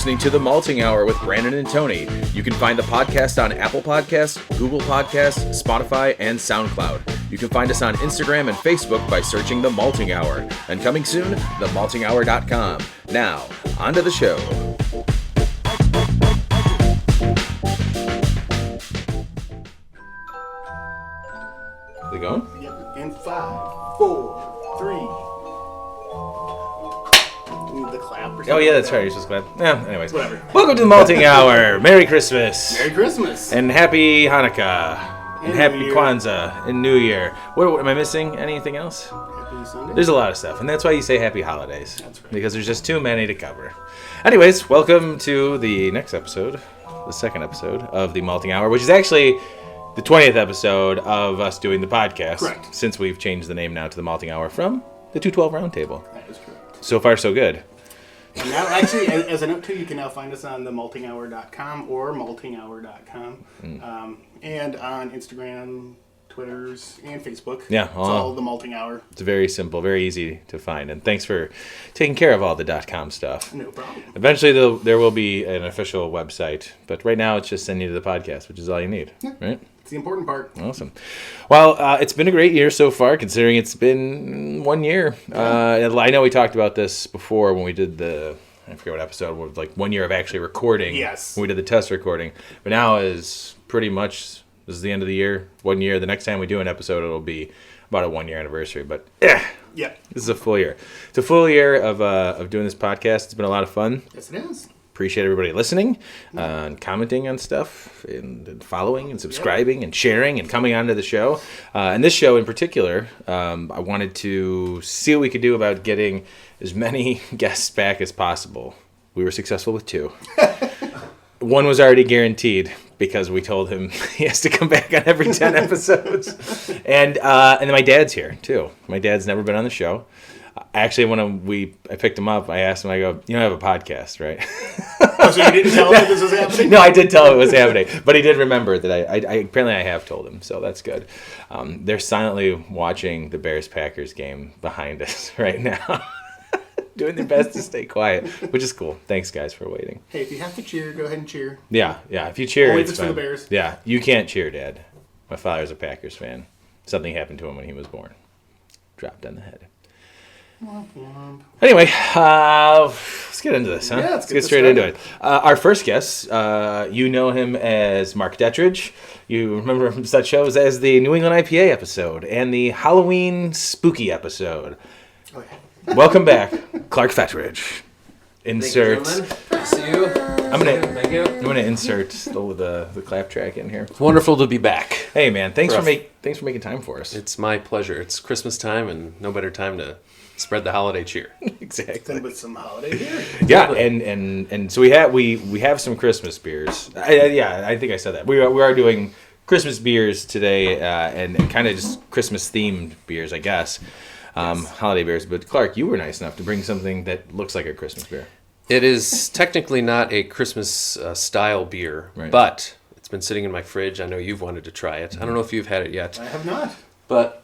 listening to The Malting Hour with Brandon and Tony. You can find the podcast on Apple Podcasts, Google Podcasts, Spotify, and SoundCloud. You can find us on Instagram and Facebook by searching The Malting Hour. And coming soon, themaltinghour.com. Now, on to the show. Is it going? Yep. In 5, 4, 3. You need the clap or something. Oh, yeah, that's right. You're supposed to clap. Yeah, anyways. Whatever. Welcome to The Malting Hour. Merry Christmas. Merry Christmas. And Happy Hanukkah. And Happy New Year. Kwanzaa. And New Year. What am I missing? Anything else? Happy Sunday. There's a lot of stuff. And that's why you say Happy Holidays. That's right. Because there's just too many to cover. Anyways, welcome to the next episode. The second episode of The Malting Hour, which is actually the 20th episode of us doing the podcast. Correct. Since we've changed the name now to The Malting Hour from the 212 Roundtable. That is correct. So far, so good. And now, actually, as a note too, you can now find us on themaltinghour.com or maltinghour.com. And on Instagram, Twitters, and Facebook. Yeah, It's all The Malting Hour. It's very simple, very easy to find. And thanks for taking care of all the .com stuff. No problem. Eventually, there will be an official website. But right now, it's just sending you to the podcast, which is all you need. Yeah. Right? It's the important part. Awesome. Well, it's been a great year so far, considering it's been 1 year. I know we talked about this before when we did I forget what episode, with like 1 year of actually recording. Yes. When we did the test recording. But now is pretty much, this is the end of the year, 1 year. The next time we do an episode, it'll be about a 1 year anniversary. But Yeah. this is a full year. It's a full year of doing this podcast. It's been a lot of fun. Yes, it is. Appreciate everybody listening and commenting on stuff and following and subscribing and sharing and coming onto the show. And this show in particular, I wanted to see what we could do about getting as many guests back as possible. We were successful with 2. One was already guaranteed because we told him he has to come back on every 10 episodes. And then my dad's here too. My dad's never been on the show. Actually, when I picked him up, I asked him, I go, you don't have a podcast, right? Oh, so you didn't tell him that this was happening? No, I did tell him it was happening. But he did remember that I apparently I have told him, so that's good. They're silently watching the Bears-Packers game behind us right now. Doing their best to stay quiet, which is cool. Thanks, guys, for waiting. Hey, if you have to cheer, go ahead and cheer. Yeah. If you cheer, Only if it's it's for fine. the Bears. Yeah, you can't cheer, Dad. My father's a Packers fan. Something happened to him when he was born. Dropped on the head. Anyway, let's get into this, huh? Yeah, let's get straight into it. Our first guest, you know him as Mark Fetridge. You remember him from such shows as the New England IPA episode and the Halloween Spooky episode. Oh, yeah. Welcome back, Clark Fetridge. Insert. Thank you. Thank you. I'm gonna insert the clap track in here. It's wonderful to be back. Hey man, thanks for making time for us. It's my pleasure. It's Christmas time, and no better time to spread the holiday cheer. Exactly. With some holiday beer. Yeah, and so we have some Christmas beers. I think I said that. We are doing Christmas beers today, and kind of just Christmas themed beers, I guess. Holiday beers. But Clark, you were nice enough to bring something that looks like a Christmas beer. It is technically not a Christmas style beer, Right. but it's been sitting in my fridge. I know you've wanted to try it. I don't know if you've had it yet, I have not. but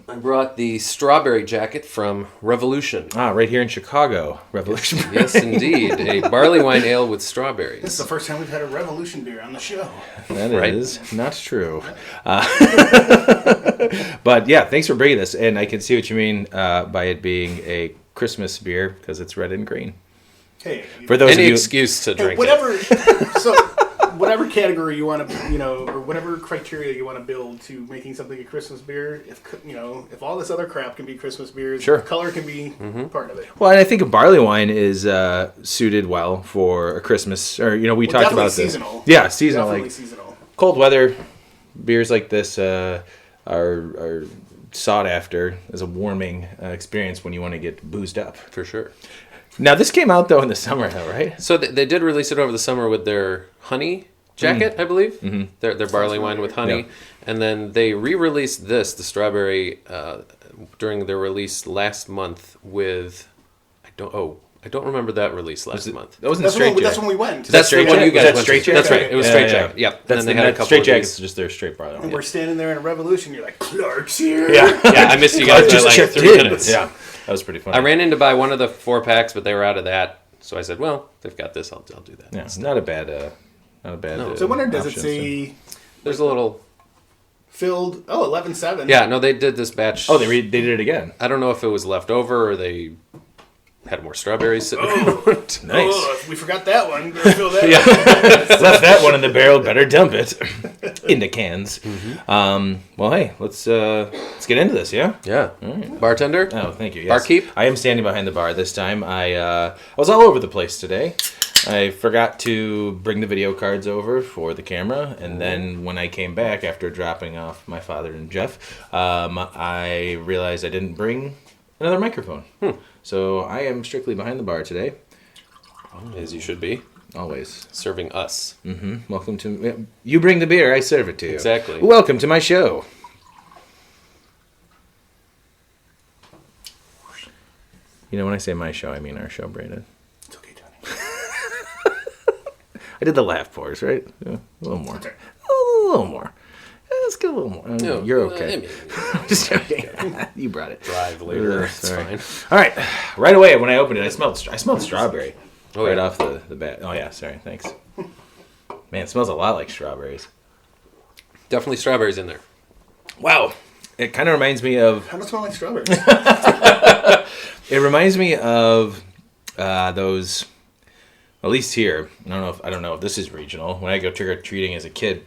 I brought the strawberry jacket from Revolution. Right here in Chicago, Revolution. Yes, indeed. A barley wine ale with strawberries. This is the first time we've had a Revolution beer on the show. That Right. is not true. But yeah, thanks for bringing this. And I can see what you mean by it being a Christmas beer because it's red and green. Hey, For those Any of you, excuse to drink it. whatever. So, whatever category you want to, or whatever criteria you want to build to making something a Christmas beer. If all this other crap can be Christmas beers, Sure. color can be Mm-hmm. part of it. well, and I think a barley wine is suited well for a Christmas, or we talked definitely about this. seasonal. Yeah, seasonal. Definitely Like seasonal. cold weather beers like this are sought after as a warming experience when you want to get boozed up. For sure. Now this came out though in the summer, though, right? So they did release it over the summer with their honey jacket, I believe. Mm-hmm. Their barley wine with honey. Yeah. And then they re-released the strawberry, during their release last month with, I don't remember that release last month. That wasn't That's straight when, jacket. that's when we went. That's Straight the one Jack? you Was guys that went Straight to. Jack? That's right. It was Yeah, straight yeah, jacket. yeah. Yep. That's and then they had a couple straight of jackets these. is just their straight barley wine. And we're standing there in a Revolution. You're like, Clark's here. Yeah, I missed you guys by just like chipped 3 in. minutes. Yeah, that was pretty funny. I ran in to buy one of the 4-packs, but they were out of that. So I said, well, they've got this. I'll do that. Yeah, it's not a bad. So I wonder, does it option, say There's a little. filled? Oh, 11.7. Yeah, no, they did this batch. Oh, they did it again. I don't know if it was left over or they had more strawberries sitting Oh. around. Nice. Oh, we forgot that one. Better fill that one. Left that one in the barrel. Better dump it into cans. Well, hey, let's get into this. Yeah. Yeah. Bartender? Oh, thank you. Yes. Barkeep? I am standing behind the bar this time. I was all over the place today. I forgot to bring the video cards over for the camera, and then when I came back after dropping off my father and Jeff, I realized I didn't bring another microphone. So I am strictly behind the bar today. As you should be. Always. Serving us. Welcome to... You bring the beer, I serve it to you. Exactly. Welcome to my show. You know, when I say my show, I mean our show, Brandon. It's okay, Tony. I did the laugh pause, right? Yeah, a little more. Okay. A little more. Let's get a little more. No, You're okay. I mean, Just joking. You brought it. drive later. Ugh, It's sorry. fine. All right. Right away, when I opened it, I smelled strawberry. Oh, right yeah. off the bat. Oh, yeah. Sorry. Thanks. Man, it smells a lot like strawberries. Definitely strawberries in there. Wow. It kind of reminds me of... How does it smell like strawberries? It reminds me of those... At least here. I don't know if this is regional. When I go trick-or-treating as a kid,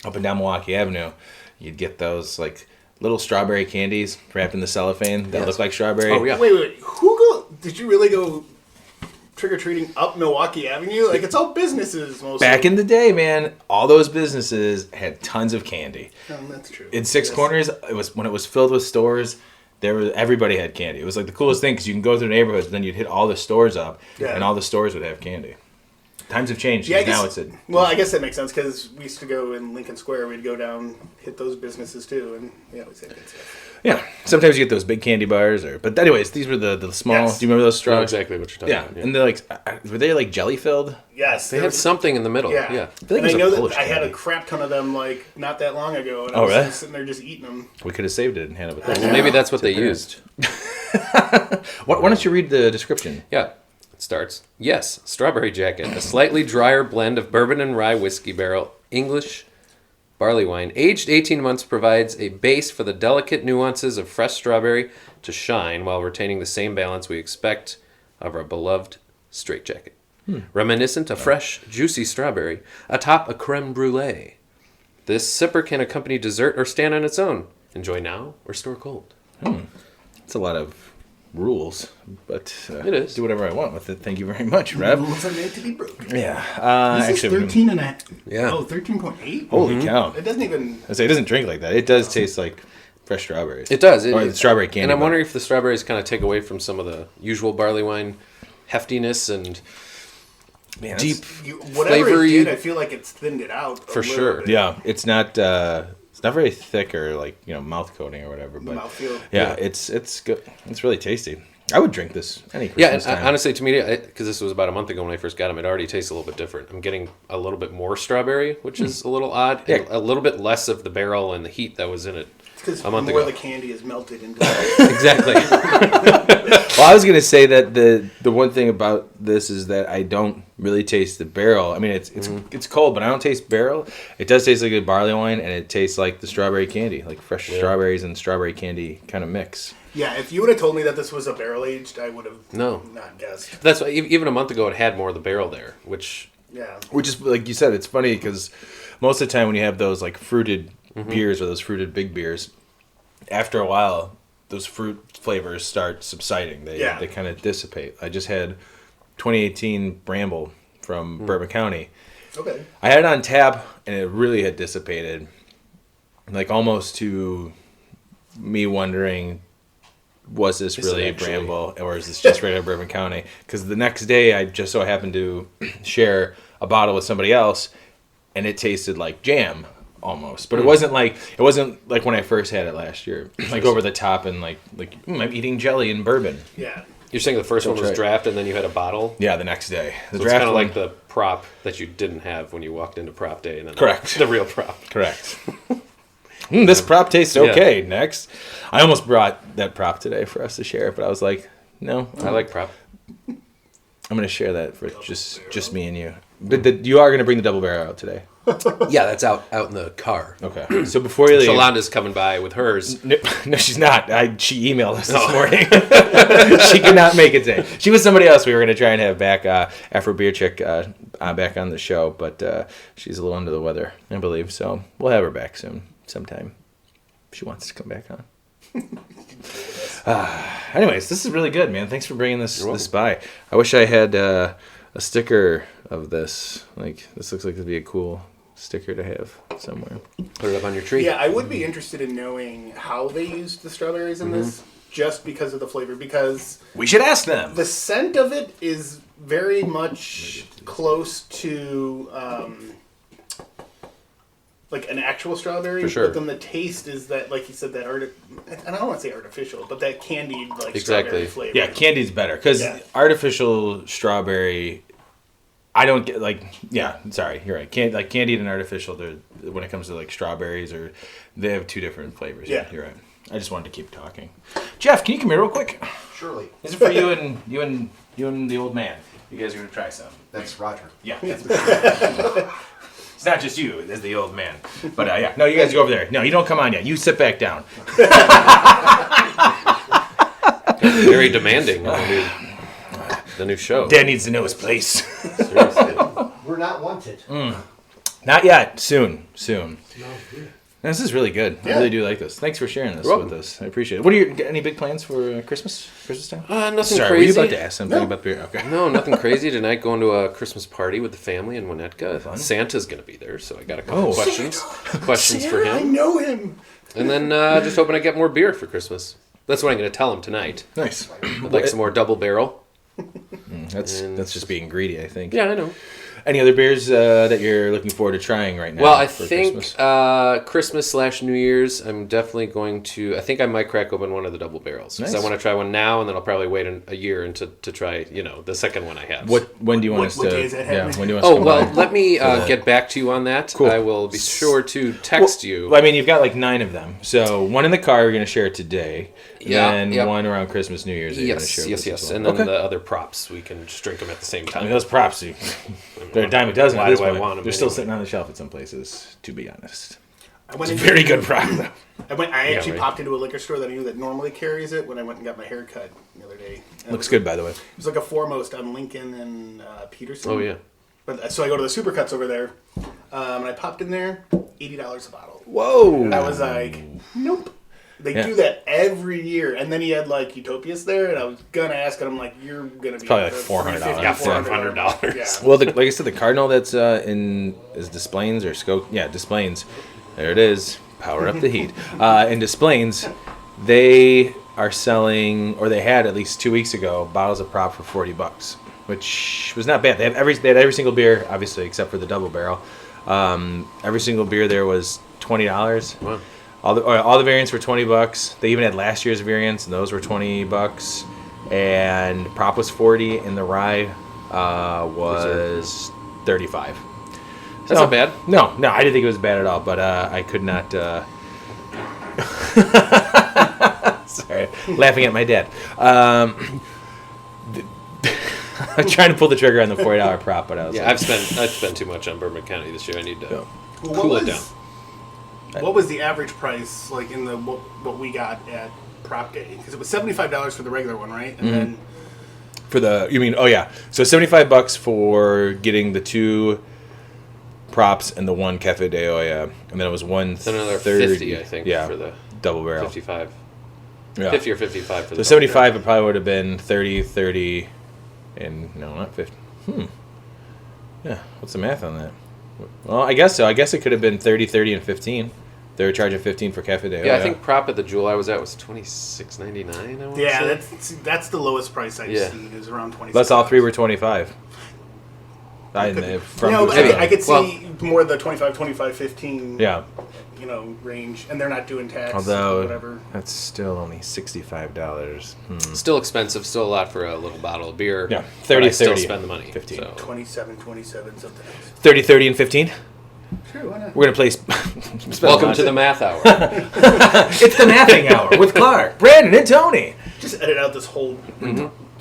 up and down Milwaukee Avenue, you'd get those like little strawberry candies wrapped in the cellophane that look like strawberry. Oh, yeah. Wait. Did you really go trick-or-treating up Milwaukee Avenue? Like, it's all businesses mostly. Back in the day, man, all those businesses had tons of candy. That's true. In Six Corners, it was filled with stores. Everybody had candy. It was like the coolest thing because you can go through neighborhoods, and then you'd hit all the stores up, and all the stores would have candy. Times have changed. Yeah, Now it's I guess that makes sense because we used to go in Lincoln Square. We'd go down, hit those businesses too, and we always had good stuff. Yeah. Sometimes you get those big candy bars, but anyways, these were the small. Yes. Do you remember those I straws? know exactly what you're talking Yeah. about. And they're like, were they like jelly filled? Yes, They had something in the middle. Yeah, Yeah. I think and it was I a know that Polish I had a candy. crap ton of them like not that long ago, and I Oh, was really? just sitting there just eating them. We could have saved it and had it with us. Well, maybe that's what they used. Why don't you read the description? Yeah. It starts. Yes, Strawberry Jacket, a slightly drier blend of bourbon and rye whiskey barrel, English barley wine, aged 18 months, provides a base for the delicate nuances of fresh strawberry to shine while retaining the same balance we expect of our beloved straight jacket. Reminiscent of fresh, juicy strawberry atop a creme brulee. This sipper can accompany dessert or stand on its own. Enjoy now or store cold. It's a lot of rules, but It is. do whatever I want with it. Thank you very much, Rev. Rules are made to be broken. Yeah. This is 13 and a... Yeah. Oh, 13.8? Holy cow! It doesn't even... I say it doesn't drink like that. It does taste like fresh strawberries. It does. Or the strawberry candy. And I'm bar. wondering if the strawberries kind of take away from some of the usual barley wine heftiness and Man, deep Whatever flavor it you- did, I feel like it's thinned it out a For little sure. bit. Yeah, it's not very thick or like mouth coating or whatever. But Mouthfeel. yeah, it's good. It's really tasty. I would drink this any Yeah, Christmas and time. honestly, to me, because this was about a month ago when I first got them, it already tastes a little bit different. I'm getting a little bit more strawberry, which is a little odd. Yeah. And a little bit less of the barrel and the heat that was in it Because a month more ago. of the candy is melted into it. Exactly. Well, I was gonna say that the one thing about this is that I don't really taste the barrel. I mean, it's cold, but I don't taste barrel. It does taste like a barley wine, and it tastes like the strawberry candy, like fresh strawberries and strawberry candy kind of mix. Yeah, if you would have told me that this was a barrel aged, I would have not guessed. That's why even a month ago it had more of the barrel there, which Yeah. Which is like you said, it's funny because most of the time when you have those like fruited beers or those fruited big beers, after a while those fruit flavors start subsiding. They kind of dissipate. I just had 2018 Bramble from Bourbon County. Okay. I had it on tap and it really had dissipated, like almost to me wondering, was this Is it really actually- Bramble or is this just right out of Bourbon County? Because the next day I just so happened to share a bottle with somebody else, and it tasted like jam almost. But it wasn't like when I first had it last year, like over the top and like I'm eating jelly and bourbon. Yeah. you're saying the first one was right. draft and then you had a bottle. Yeah, the next day. The So it's kind of like the prop that you didn't have when you walked into prop day, and then Correct. the real prop. Correct. This prop tastes okay. Next, I almost brought that prop today for us to share, but I was like, no, I like prop. I'm going to share that for just me and you. But you are going to bring the double barrel out today. Yeah, that's out in the car. Okay. So before you leave... Yolanda's coming by with hers. No, she's not. She emailed us this morning. She could not make it today. She was somebody else we were going to try and have back after Beer Chick back on the show, but she's a little under the weather, I believe. So we'll have her back soon, sometime. If she wants to come back on. Anyways, this is really good, man. Thanks for bringing this by. I wish I had a sticker of this. Like, this looks like it'd be a cool sticker to have somewhere. Put it up on your tree. Yeah, I would be interested in knowing how they used the strawberries in this, just because of the flavor. Because we should ask them. The scent of it is very much close to like an actual strawberry. For sure. But then the taste is that, like you said, that I don't want to say artificial, but that candied like Exactly. strawberry flavor. Yeah, candy's better because artificial strawberry. I don't get sorry, you're right. Candied and artificial, when it comes to like strawberries, they have two different flavors. Yeah, you're right. I just wanted to keep talking. Jeff, can you come here real quick? Surely. This is for you and the old man. You guys are gonna try some. That's Roger. Yeah. It's not just you. It's the old man. But yeah, no, you guys go over there. No, you don't come on yet. You sit back down. Very demanding. The new show. Dad needs to know his place. Seriously. We're not wanted. Not yet. Soon. This is really good. I really do like this. Thanks for sharing this with us. I appreciate it. What are any big plans for Christmas time? Nothing Sorry, crazy. were you about to ask something about beer? Okay. No, nothing crazy. Tonight going to a Christmas party with the family in Winnetka. Santa's going to be there, so I got a couple questions for I him. know him. And then just hoping I get more beer for Christmas. That's what I'm going to tell him tonight. Nice. I'd like some more double barrel. That's just being greedy, I think. Yeah, I know. Any other beers that you're looking forward to trying right now? Well, I for think Christmas? Christmas/New Year's, I'm definitely going to... I think I might crack open one of the double barrels. Because Nice. I want to try one now, and then I'll probably wait a year to try, the second one I have. When do you want us to? What day is that happening? When do you want us to come by? Let me get back to you on that. Cool. I will be sure to text you. Well, I mean, you've got like 9 of them. So one in the car, you're going to share today. And one around Christmas, New Year's. Yes. And then the other props, we can just drink them at the same I time. mean, those props, they're a dime a dozen. Why at this do I point. want them They're still anyway? sitting on the shelf at some places, to be honest. It's a very good prop, though. I actually popped into a liquor store that I knew that normally carries it when I went and got my hair cut the other day. And Looks good, by the way. It was like a Foremost on Lincoln and Peterson. Oh, yeah. But so I go to the Supercuts over there, and I popped in there, $80 a bottle. Whoa! And I was like, nope. They do that every year. And then he had like Utopias there, and I was gonna ask, and I'm like, you're gonna be probably like $400. Yeah, $400. Yeah. Well, like I said, the Cardinal that's is Displains or Scope. Yeah, Displains. There it is. Power up the heat. In Displains, they are selling, or they had at least 2 weeks ago, bottles of prop for $40, which was not bad. They had every single beer, obviously, except for the double barrel. Every single beer there was $20. Wow. All the variants were $20. They even had last year's variants, and those were $20. And prop was $40, and the rye was $35. That's not bad. No, I didn't think it was bad at all. But I could not. Sorry, laughing at my dad. I'm trying to pull the trigger on the $40 prop, but I was I've spent too much on Bourbon County this year. I need to cool it down. What was the average price like in the what we got at Prop Day? Because it was $75 for the regular one, right? And then for the so $75 for getting the 2 props and the 1 Cafe de Olla, and then it was Then another 50, I think, for the double barrel. 55. Yeah. 50 or 55 for the So 75 it probably would have been 30, and no, not 50. Yeah, what's the math on that? Well, I guess so. I guess it could have been 30, and 15. They were charging 15 for Cafe de Olla. Yeah, I think prop at the Jewel I was at was $26.99. I want to say. that's the lowest price I've seen is around $20. Plus all 3 were 25. I could see more of the 25, 15. Yeah. Range, and they're not doing tax. Although whatever. that's still only $65. Still expensive, still a lot for a little bottle of beer. Yeah, 30, but I still 30, spend the money. 15. So. 27, something else. 30, and 15. Sure, why not? We're gonna play. Welcome to the math hour. It's the mathing hour with Clark, Brandon, and Tony. Just edit out this whole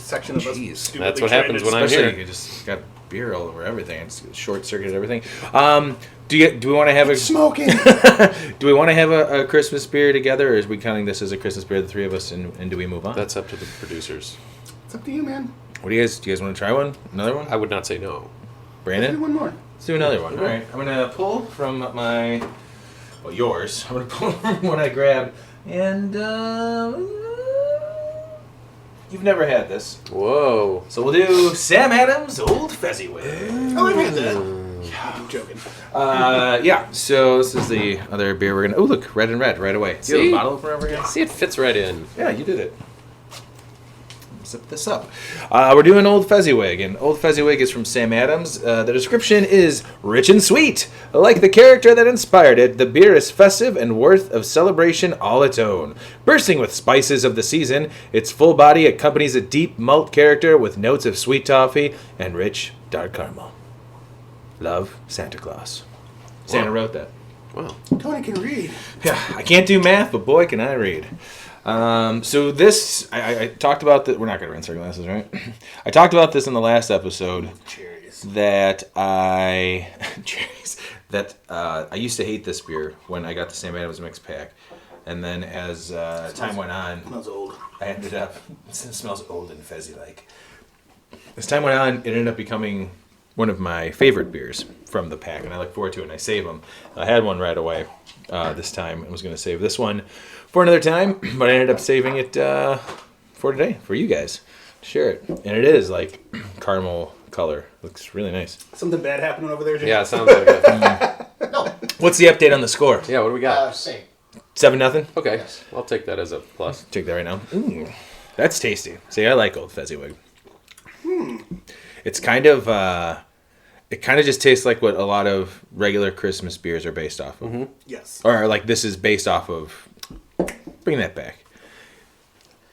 section of us. Jeez. stupidly That's what trying happens to- when I'm Especially here. you just got beer all over everything. It's short circuited everything. Do we want to have Smoking. do we want to have a Christmas beer together, or is we counting this as a Christmas beer, the three of us, and do we move on? That's up to the producers. It's up to you, man. What do you guys want to try one? Another one? I would not say no. Do Brandon? one more. Let's do another one. All right. I'm gonna pull from yours. I'm gonna pull from what I grabbed, and you've never had this, Whoa. so we'll do Sam Adams Old Fezziwig. Oh, I've had that. Yeah, I'm joking. Yeah. So this is the other beer we're gonna. Oh, look, red and red right away. Do you have See? a bottle opener over here? See, it fits right in. Yeah, you did it. Zip this up. We're doing Old Fezziwig, and Old Fezziwig is from Sam Adams. The description is rich and sweet. Like the character that inspired it, the beer is festive and worth of celebration all its own. Bursting with spices of the season, its full body accompanies a deep malt character with notes of sweet toffee and rich dark caramel. Love, Santa Claus. Santa wrote that. Wow. Tony can read. Yeah, I can't do math, but boy, can I read. So this, I talked about that. We're not going to rinse our glasses, right? I talked about this in the last episode. Cherries. That I used to hate this beer when I got the Sam Adams mix pack, and then as time went on, Smells old. I ended up it smells old and fezzy like. As time went on, it ended up becoming one of my favorite beers from the pack, and I look forward to it. And I save them. I had one right away this time. I was going to save this one for another time, but I ended up saving it for today for you guys to share it. And it is like caramel color. Looks really nice. Something bad happening over there, Jim? Yeah, it sounds like it. What's the update on the score? Yeah, what do we got? Same. 7-0. Okay, Yes. I'll take that as a plus. Take that right now. Ooh, that's tasty. See, I like Old Fezziwig. It's kind of it kind of just tastes like what a lot of regular Christmas beers are based off of. Yes. Or like this is based off of. Bring that back.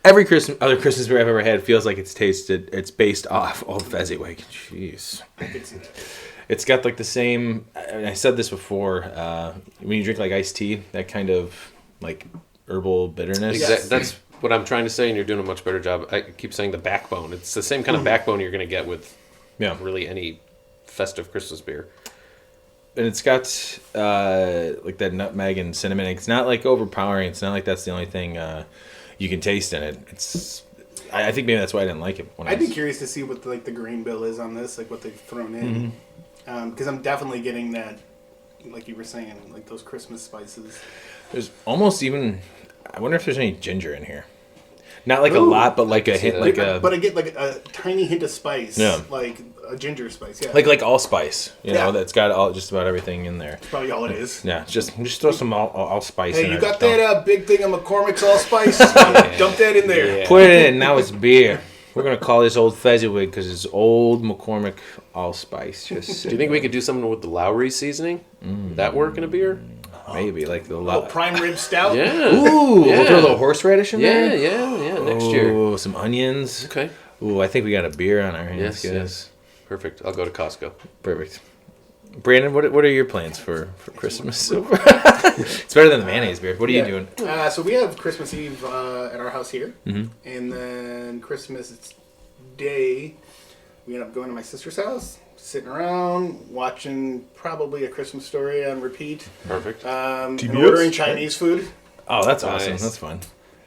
Every other Christmas beer I've ever had feels like it's based off Old Fezziwig. Jeez. I could see that. It's got like the same. And I said this before. When you drink like iced tea, that kind of like herbal bitterness. Yes. That's what I'm trying to say, and you're doing a much better job. I keep saying the backbone. It's the same kind of backbone you're going to get with Yeah. really any festive Christmas beer. And it's got like that nutmeg and cinnamon. It's not like overpowering. It's not like that's the only thing you can taste in it. It's. I think maybe that's why I didn't like it. When I'd be curious to see what the grain bill is on this, like what they've thrown in. Because I'm definitely getting that, like you were saying, like those Christmas spices. There's almost even. I wonder if there's any ginger in here. Not like a Ooh. lot, but like a see hint, that. like a But I get like a tiny hint of spice. Yeah. Like a ginger spice. Yeah. like allspice. You know, Yeah. that's got all just about everything in there. probably all it is. Yeah, just throw some allspice in Hey, there. you got Don't- that big thing of McCormick's allspice? Dump that in there. Yeah. Put it in. Now it's beer. We're gonna call this Old Fezziwig because it's Old McCormick allspice. Just Do you think we could do something with the Lowry seasoning? Would that work in a beer? maybe like the Oh, prime rib stout. Yeah. Ooh, Yeah. we'll throw a little horseradish in Yeah, there. yeah. Next year. Ooh, some onions. Okay. Ooh, I think we got a beer on our hands, Yes, guys. yes. Perfect. I'll go to Costco. Perfect. Brandon, what are your plans for Christmas? It's better than the mayonnaise beer. What are you doing? So we have Christmas Eve at our house here, and then Christmas Day, we end up going to my sister's house, sitting around watching probably A Christmas Story on repeat, Perfect. and TBS? ordering Chinese food. Oh, that's awesome. Nice. That's fun.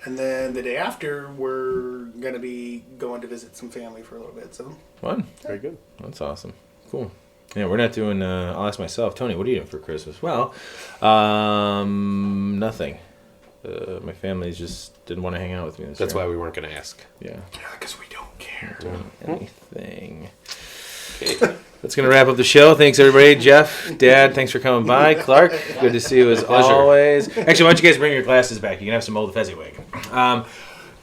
And then the day after, we're gonna be going to visit some family for a little bit. So Fun. Very good. That's awesome. Cool. Yeah, we're not doing. I'll ask myself, Tony. What are you doing for Christmas? Well, nothing. My family just didn't want to hang out with me this That's year. why we weren't going to ask. Yeah. because we don't care. Anything. Okay. That's going to wrap up the show. Thanks, everybody. Jeff, Dad, thanks for coming by. Clark, good to see you as Pleasure. always. Actually, why don't you guys bring your glasses back? You can have some Old Fezziwig.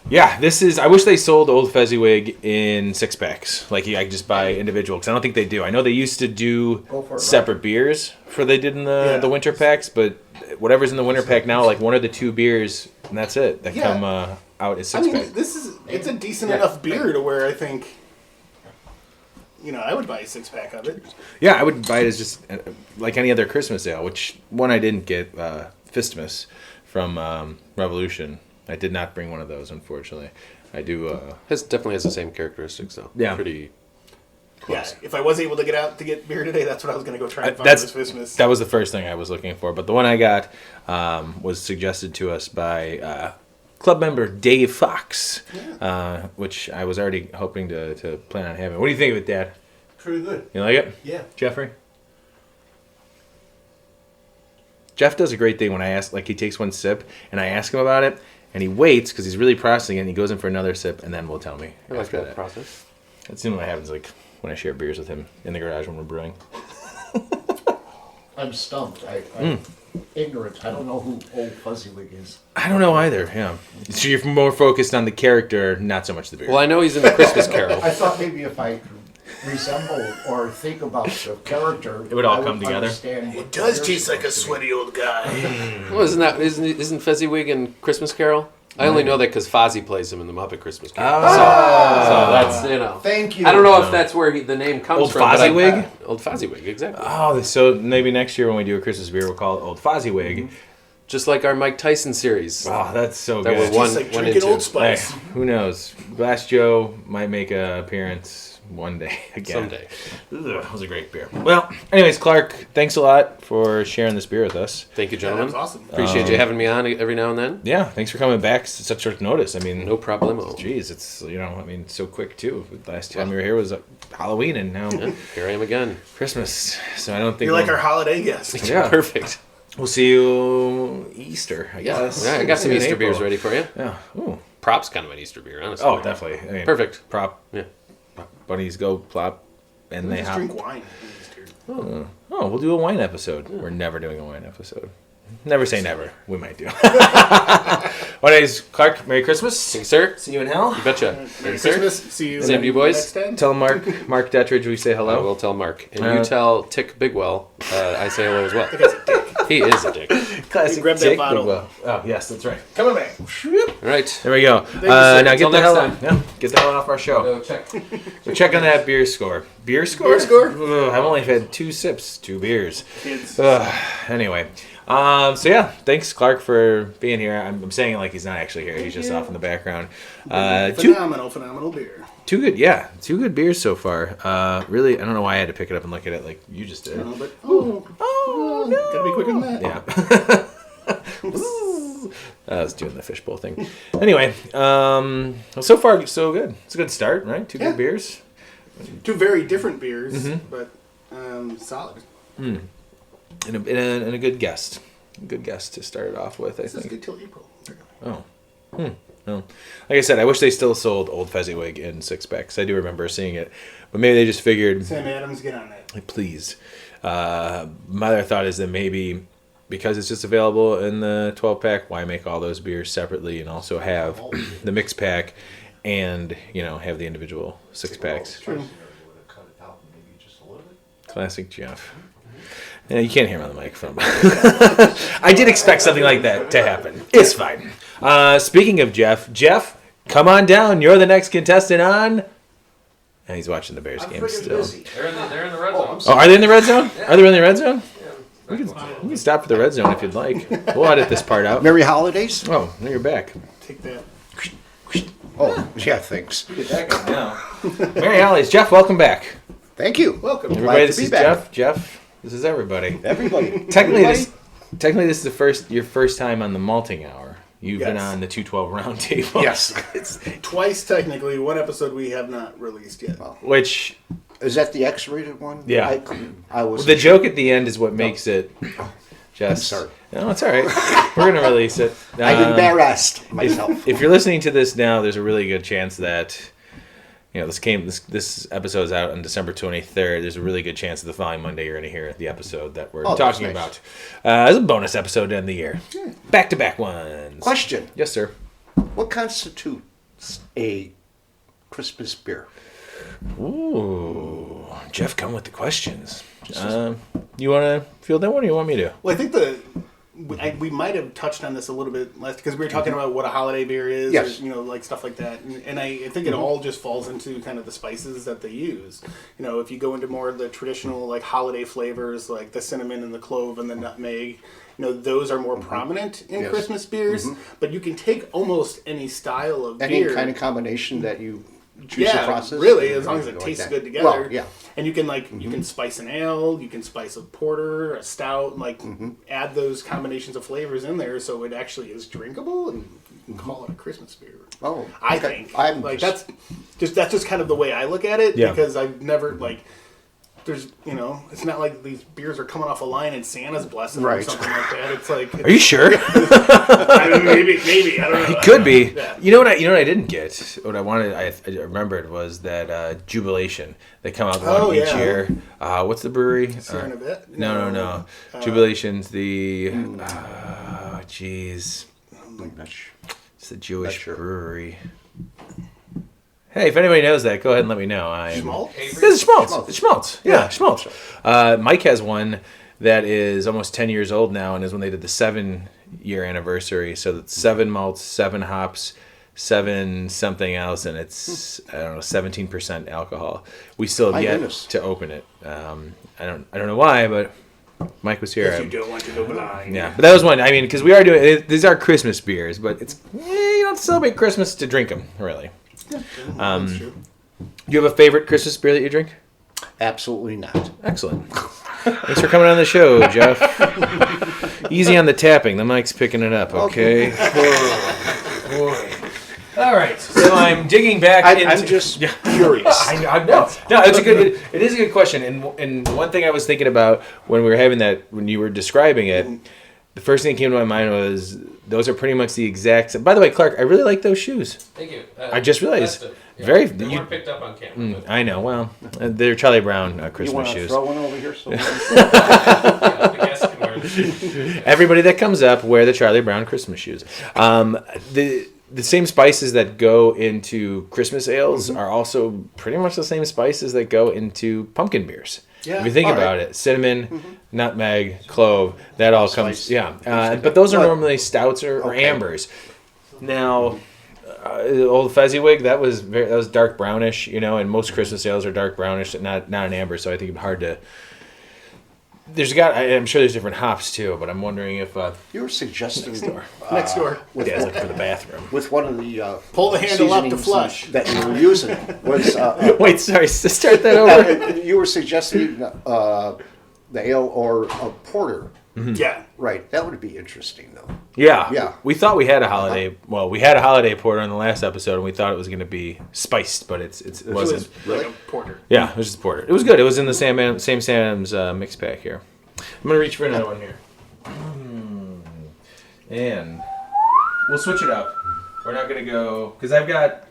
Yeah, this is... I wish they sold Old Fezziwig in 6-packs. Like, I could just buy individual, because I don't think they do. I know they used to do Go for it, separate beers for they did in the winter packs, but whatever's in the winter pack now, like one of the 2 beers, and that's it, that Yeah. come out as I 6-pack. mean, it's a decent enough beer to where I think, I would buy a 6-pack of it. Yeah, I would buy it as just like any other Christmas ale, which one I didn't get, Fistmas from Revolution. I did not bring one of those, unfortunately. I do. Definitely has the same characteristics, though. Yeah. Pretty Yeah, close. if I was able to get out to get beer today, that's what I was going to go try and find That's this Christmas. that was the first thing I was looking for. But the one I got was suggested to us by club member Dave Fox, which I was already hoping to plan on having. What do you think of it, Dad? Pretty good. You like it? Yeah. Jeffrey? Jeff does a great thing when I ask, like he takes one sip and I ask him about it and he waits because he's really processing it and he goes in for another sip and then will tell me. I like after that process. That's what happens like when I share beers with him in the garage when we're brewing. I'm stumped. I'm ignorant. I don't know who Old Fuzzywig is. I don't know either, yeah. So you're more focused on the character, not so much the beer. Well, I know he's in the Christmas Carol. I thought maybe if I resemble or think about the character, It would all I come together. understand what It does the taste beer's like a supposed to sweaty old guy. Well, isn't Fezziwig in Christmas Carol? I only know that because Fozzie plays him in the Muppet Christmas Carol. So that's, be. Thank you. I don't know if that's where the name comes Old from. but Fozziewig? Old Fozziewig, exactly. Oh, so maybe next year when we do a Christmas beer, we'll call it Old Fozziewig. Just like our Mike Tyson series. Oh, that's so That good. we're Tastes like drinking Old Hey, Spice. who knows? Glass Joe might make an appearance one day again. Someday. Ugh, that was a great beer. Well, anyways, Clark, thanks a lot for sharing this beer with us. Thank you, Yeah, that gentlemen. was awesome. Appreciate you having me on every now and then. Yeah, thanks for coming back at such short notice. I mean, No problemo. Geez, it's so quick too. Last time you were here was Halloween, and now Yeah, here I am again. Christmas. So I don't think You're like our holiday guest. Yeah. Perfect. We'll see you Easter. I guess. Yeah, I got some In Easter beers April. ready for you. Yeah. Ooh. Prop's kind of an Easter beer, honestly. Oh, definitely. I mean, Perfect. Prop. Yeah. Bunnies go plop, and We they just hop. drink wine. Oh, we'll do a wine episode. We're never doing a wine episode. Never say never. We might do. Anyways, Clark, Merry Christmas. Thanks, sir. See you in hell. You betcha. Merry Thanks, sir. Christmas. See you Same to you, boys. next time. Tell Mark Dettridge we say I hello. will tell Mark. And Uh, you tell Tick Bigwell I say hello as well. He is a dick. Classic Grab that Jake bottle. Bigwell. Oh, yes, that's right. Come on back. All right. There we go. you, sir. Now get Until the hell next out. Yeah, get the hell off our show. Go check. So check on that beer score. Beer score? Beer score? Ugh, I've only had 2 sips, 2 beers. Kids. Anyway, so yeah, thanks Clark for being here. I'm saying it like he's not actually here. He's just off in the background. Two Phenomenal beer. good, yeah, 2 good beers so far. Really, I don't know why I had to pick it up and look at it like you just did. No, but Oh, gotta be quicker than that. yeah. I was doing the fishbowl thing. Anyway, so far so good. It's a good start, right? 2 Yeah. good beers. 2 very different beers, but solid. And a good guest. A good guest to start it off with, I This is think. good till April. Oh. No. Like I said, I wish they still sold Old Fezziwig in 6-packs. I do remember seeing it. But maybe they just figured, Sam Adams, get on that. like, please. My other thought is that maybe because it's just available in the 12-pack, why make all those beers separately and also have the mix pack and, have the individual 6-packs. True. Classic Jeff. Yeah, you can't hear him on the microphone. I did expect something like that to happen. It's fine. Speaking of Jeff, come on down. You're the next contestant on. And he's watching the Bears game still. They're in the red zone. Oh, are they in the red zone? Are they in the red zone? We can stop for the red zone if you'd like. We'll edit this part out. Merry holidays. Oh, now you're back. Take that. Oh, yeah, thanks. Mary Hollies, Jeff, welcome back. Thank you. Welcome. Everybody, Glad this to be is back. Jeff. This is everybody. Everybody. Technically, Everybody? this is your first time on the malting hour. You've been Yes. on the 212 round table. Yes. Twice, technically. One episode we have not released yet. Which Is that the X-rated one? Yeah. I was. the joke at the end is what makes it just. sorry. No, it's all right. We're gonna release it. I'm embarrassed myself. If you're listening to this now, there's a really good chance that this episode's out on December 23rd. There's a really good chance that the following Monday you're going to hear the episode that we're Oh, that's talking nice. about. As a bonus episode to end the year. Back-to-back ones. Question: Yes, sir. what constitutes a Christmas beer? Ooh, Jeff, come with the questions. You want to field that one, or you want me to? Well, I think the we might have touched on this a little bit last because we were talking about what a holiday beer is, Yes. or, like stuff like that, and I think it all just falls into kind of the spices that they use. If you go into more of the traditional like holiday flavors, like the cinnamon and the clove and the nutmeg, those are more prominent in Yes. Christmas beers. But you can take almost any style of Any beer, kind of combination that you choose to process. really, as long as it Like tastes that. good together. Well, yeah. And you can you can spice an ale, you can spice a porter, a stout, add those combinations of flavors in there so it actually is drinkable, and you can call it a Christmas beer. Oh, I okay. think I'm that's just kind of the way I look at it, Yeah. because I've never there's it's not like these beers are coming off a line and Santa's blessing or Right. something like that. It's like Are you sure? maybe I don't know. It could be. Yeah. You know what I didn't get? What I wanted, I remembered was that Jubilation. They come out one each yeah. year. What's the brewery? Sierra Nevada? No. Jubilation's the. Jeez. I'm not sure. It's the Jewish Not sure. brewery. Hey, if anybody knows that, go ahead and let me know. Schmaltz? This is Schmaltz. Schmaltz. It's Schmaltz. Yeah, Schmaltz. Mike has one that is almost 10 years old now, and is when they did the 7-year anniversary. So that's 7 malts, 7 hops, 7 something else, and it's 17% alcohol. We still have My yet goodness. to open it. I don't know why, but Mike was here. If you don't want to go blind. Yeah, but that was one. I mean, because we are doing these are Christmas beers, but it's you don't celebrate Christmas to drink them, really. That's true. Do you have a favorite Christmas beer that you drink? Absolutely not. Excellent. Thanks for coming on the show, Jeff. Easy on the tapping. The mic's picking it up, okay? All right. So I'm digging back into... I'm just curious. I know. No, it's a good. It is a good question. And one thing I was thinking about when we were having that, when you were describing it, the first thing that came to my mind was those are pretty much the exact. By the way, Clark, I really like those shoes. Thank you. I just realized. Yeah, Very. they You, weren't picked up on camera. I know. Well, they're Charlie Brown You Christmas want to shoes. throw one over here? So The guests can wear the Everybody that comes up wear the Charlie Brown Christmas shoes. The same spices that go into Christmas ales are also pretty much the same spices that go into pumpkin beers. Yeah. If you think All about it, cinnamon, nutmeg, clove, that all comes. Spice. Yeah, but those are What? normally stouts or Okay. ambers. Now, old Fezziwig, that was dark brownish, and most Christmas ales are dark brownish, not an amber. So I think it's hard to. I'm sure there's different hops too, but I'm wondering if you were suggesting Next door. dad's looking for the bathroom. with one of the Pull the handle up to seasonings flush. that you were using was Wait, sorry, start that over. you were suggesting the ale or a porter, Yeah. right? That would be interesting, though. Yeah. Yeah. We thought we had a holiday. Well, we had a holiday porter in the last episode, and we thought it was going to be spiced, but it It wasn't. was like a porter. Yeah, it was just porter. It was good. It was in the same Sam's mix pack here. I'm going to reach for another one here. And we'll switch it up. We're not going to go, because I've got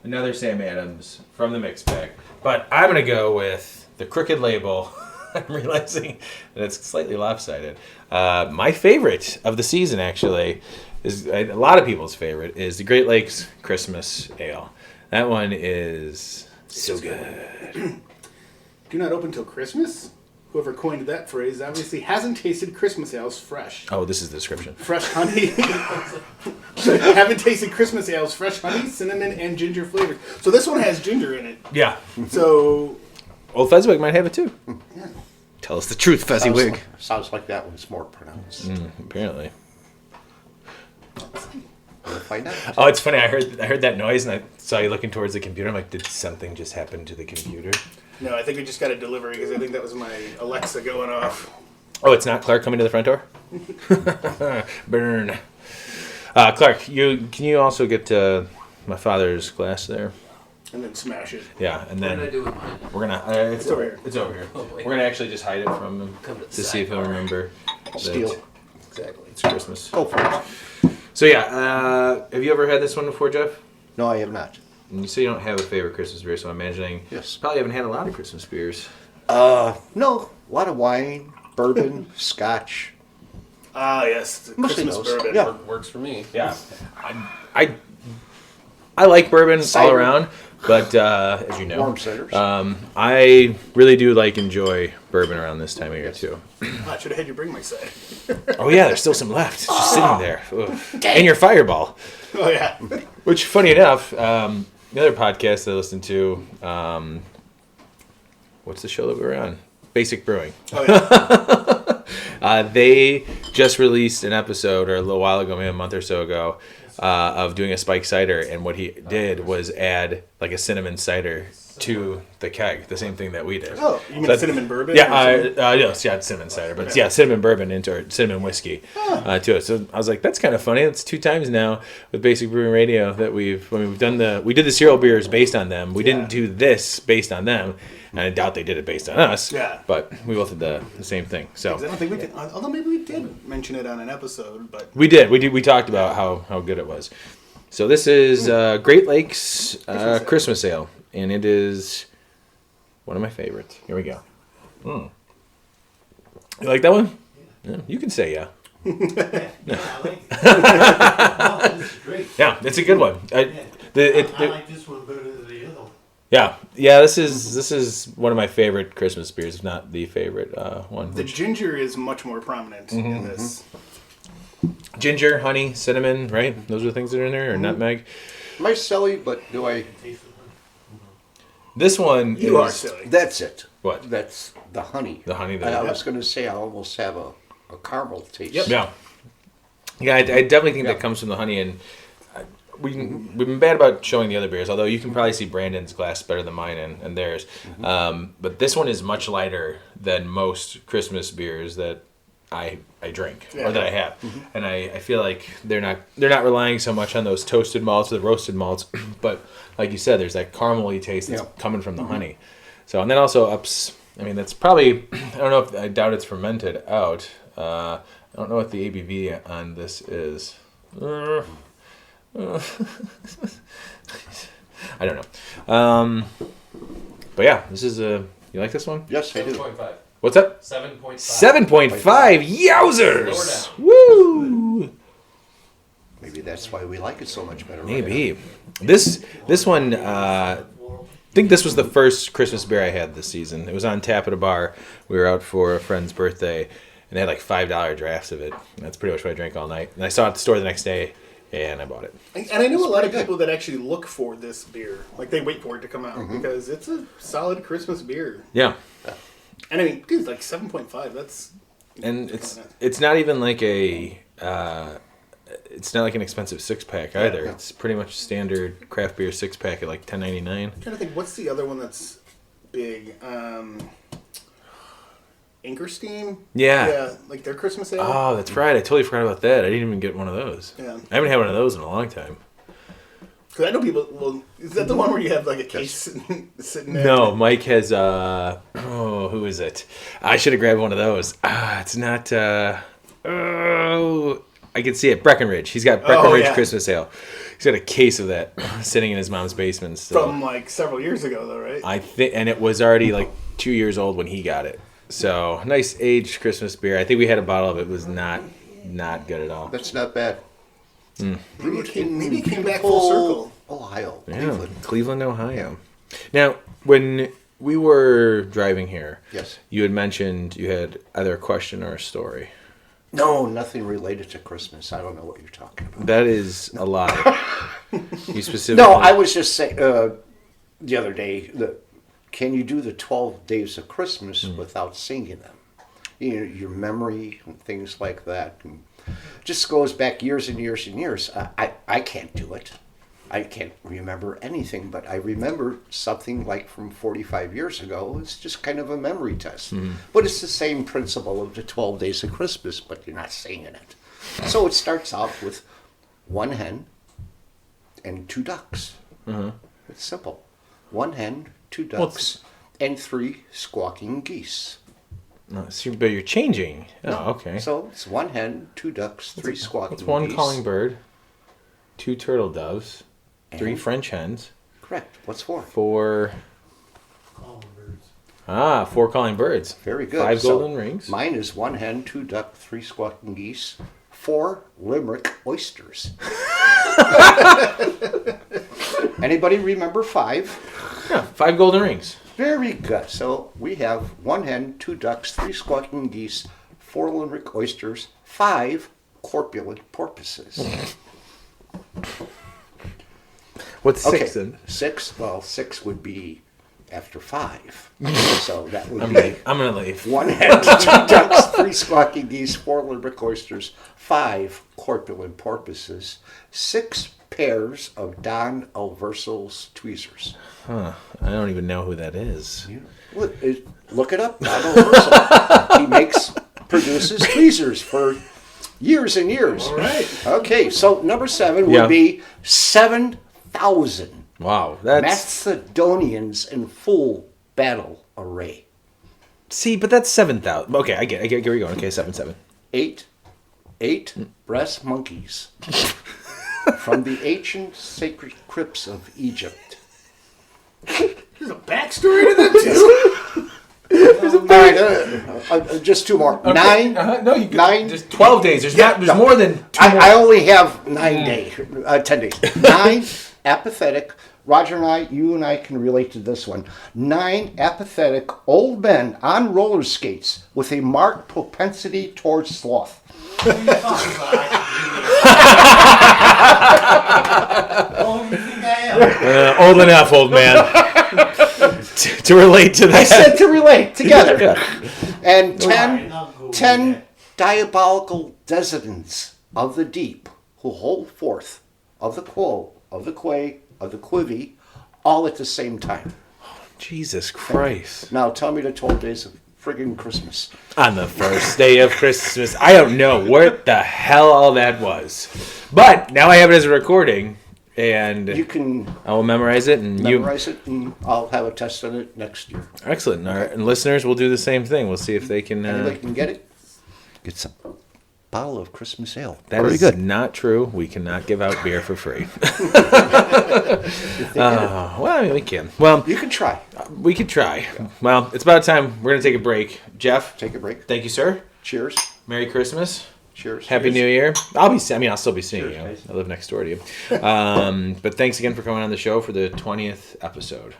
another Sam Adams from the mix pack, but I'm going to go with the Crooked Label. I'm realizing that it's slightly lopsided. My favorite of the season, actually, is a lot of people's favorite, is the Great Lakes Christmas Ale. That one is so good. Do not open till Christmas? Whoever coined that phrase obviously hasn't tasted Christmas ales fresh. Oh, this is the description. Fresh honey. Haven't tasted Christmas ales, fresh honey, cinnamon, and ginger flavors. So this one has ginger in it. Yeah. So Old Fezziwig might have it too. yeah. Tell us the truth, Fezziwig. Sounds like that one's more pronounced. Apparently. We'll find out. Oh, it's funny. I heard that noise and I saw you looking towards the computer. I'm like, did something just happen to the computer? No, I think we just got a delivery because I think that was my Alexa going off. Oh, it's not Clark coming to the front door? Burn. Clark, can you also get my father's glass there? And then smash it. Yeah, and What did I then do with mine? we're gonna. It's over here. It's over here. Oh, boy. We're gonna actually just hide it from him Come to the to see if he'll sidebar. remember that Steal. Exactly. it's Christmas. Go for it. So yeah, have you ever had this one before, Jeff? No, I have not. And you say you don't have a favorite Christmas beer, so I'm imagining Yes. you probably haven't had a lot of Christmas beers. No, a lot of wine, bourbon, scotch. Ah, yes. The Mostly Christmas those. bourbon. Yeah. Works for me. Yeah, I like bourbon all Cider. around. But as you know, Warm ciders. I really do enjoy bourbon around this time of year too. I should have had you bring my side. Oh yeah, there's still some left. It's just sitting there. Ugh. And your Fireball. Oh yeah. Which, funny enough, the other podcast that I listened to, what's the show that we were on? Basic Brewing. Oh yeah. They just released an episode, or a little while ago, maybe a month or so ago, of doing a spiked cider, and what he did was add a cinnamon cider to the keg, the same thing that we did. Oh, you mean cinnamon bourbon? Yeah, yes, yeah, it's cinnamon cider, but it's cinnamon bourbon into it, cinnamon whiskey to it. So I was like, that's kind of funny. It's 2 times now with Basic Brewing Radio that we did the cereal beers based on them. We didn't do this based on them, and I doubt they did it based on us. Yeah. But we both did the same thing. So I don't think we did. Although maybe we did mention it on an episode, but we did. We talked about how good it was. So this is Great Lakes Christmas Ale, and it is one of my favorites. Here we go. You like that one? Yeah, you can say yeah. Yeah, I like it. Oh, this is great. Yeah, it's a good one. I like this one better than the other one. Yeah. This is one of my favorite Christmas beers, if not the favorite one. the ginger is much more prominent in this. Ginger, honey, cinnamon, right? Those are the things that are in there, or nutmeg. My silly, but do I? This one You are is silly. That's it. what? That's the honey. The honey And that I was going to say I almost have a caramel taste. Yep. Yeah. Yeah, I definitely think Yeah. that comes from the honey, and we've been bad about showing the other beers, although you can probably see Brandon's glass better than mine and theirs. But this one is much lighter than most Christmas beers that I drink or that I have, and I feel like they're not relying so much on those toasted malts or the roasted malts, but like you said, there's that caramely taste that's coming from the honey. So, and then also ups. I mean, that's probably, I don't know if, I doubt it's fermented out. I don't know what the ABV on this is. I don't know. But yeah, this is you like this one? Yes, I do. 7.5. What's up? 7.5. 7.5. Yowzers! Lower down. Woo! Maybe that's why we like it so much better. Maybe. This one, I think this was the first Christmas beer I had this season. It was on tap at a bar. We were out for a friend's birthday, and they had $5 drafts of it. And that's pretty much what I drank all night. And I saw it at the store the next day, and I bought it. And I know a lot of people that actually look for this beer. They wait for it to come out because it's a solid Christmas beer. Yeah. And I mean, dude, 7.5. That's And it's not even a it's not like an expensive 6-pack either. It's pretty much standard craft beer 6-pack at $10.99. I'm trying to think. What's the other one that's big? Inkerstein? Yeah. Yeah, their Christmas ale. Oh, that's right. I totally forgot about that. I didn't even get one of those. Yeah. I haven't had one of those in a long time. Because I know people. Well, is that the one where you have a case sitting there? No, Mike has. Who is it? I should have grabbed one of those. It's not. I can see it. Breckenridge. He's got Breckenridge Christmas Ale. He's got a case of that sitting in his mom's basement still. From several years ago, though, right? I think, and it was already 2 years old when he got it. So nice aged Christmas beer. I think we had a bottle of it. It was not good at all. That's not bad. Maybe it came back full circle. Ohio, Yeah, Cleveland, Ohio. Now, when we were driving here, Yes. you had mentioned you had either a question or a story. No, nothing related to Christmas. I don't know what you're talking about. That is a lie. You specifically. No, I was just saying the other day can you do the 12 days of Christmas without singing them? Your memory and things like that. And just goes back years and years and years. I can't do it. I can't remember anything, but I remember something from 45 years ago. It's just kind of a memory test. But it's the same principle of the 12 days of Christmas, but you're not singing it. So it starts out with 1 hen and 2 ducks. It's simple. 1 hen, 2 ducks, and 3 squawking geese. No, but you're changing. Oh, okay. So it's 1 hen, 2 ducks, 3 squawking It's 1 geese. calling bird, 2 turtle doves, 3 And? French hens, Correct. What's 4? 4 Calling birds. 4 calling birds. Very good. 5 So golden rings. Mine is 1 hen, 2 duck, 3 squawking geese, 4 limerick oysters. Anybody remember 5? Yeah, 5 golden rings. Very good. So we have 1 hen, 2 ducks, 3 squawking geese, 4 limerick oysters, 5 corpulent porpoises. What's 6 Okay, then? 6. Well, 6 would be after 5. So that would I'm be gonna leave. 1 hen, 2 ducks, 3 squawking geese, 4 limerick oysters, 5 corpulent porpoises, 6 pairs of Don Alverso's tweezers. Huh. I don't even know who that is. Look it up. Don Alverso. He produces tweezers for years and years. All right. Okay, so number 7 would Yeah. be 7,000 Wow, that's Macedonians in full battle array. see, but that's 7,000. Okay, I get where you're going. Okay, 7. 8 breast monkeys from the ancient sacred crypts of Egypt. There's a backstory to that too. All right, just 2 more. 9. No, you 9. There's 12 days. There's more than 2 more. I only have 10 days. 9 apathetic. Roger and you and I can relate to this one. 9 apathetic old men on roller skates with a marked propensity towards sloth. Oh, you think I am? Old enough, old man, to relate to that. I said to relate together. Yeah. And Alright, I'll go with 10 that. diabolical descendants of the deep who hold forth of the quo, of the quay, of the quivy, all at the same time. Jesus Christ. Now tell me the 12 days of friggin' Christmas. On the first day of Christmas. I don't know what the hell all that was. But now I have it as a recording, and You can I will memorize it. And memorize it, and I'll have a test on it next year. Excellent. And listeners will do the same thing. We'll see if they can. Anybody can get it? Get some bottle of Christmas ale. That Very is good. not true. We cannot give out beer for free. Well, I mean, we can. Well, You can try. we could try. Well, it's about time. We're going to take a break. Jeff, Take a break. thank you, sir. Cheers. Merry Christmas. Cheers. Happy New Year. I'll still be seeing Cheers, you. guys. I live next door to you. But thanks again for coming on the show for the 20th episode.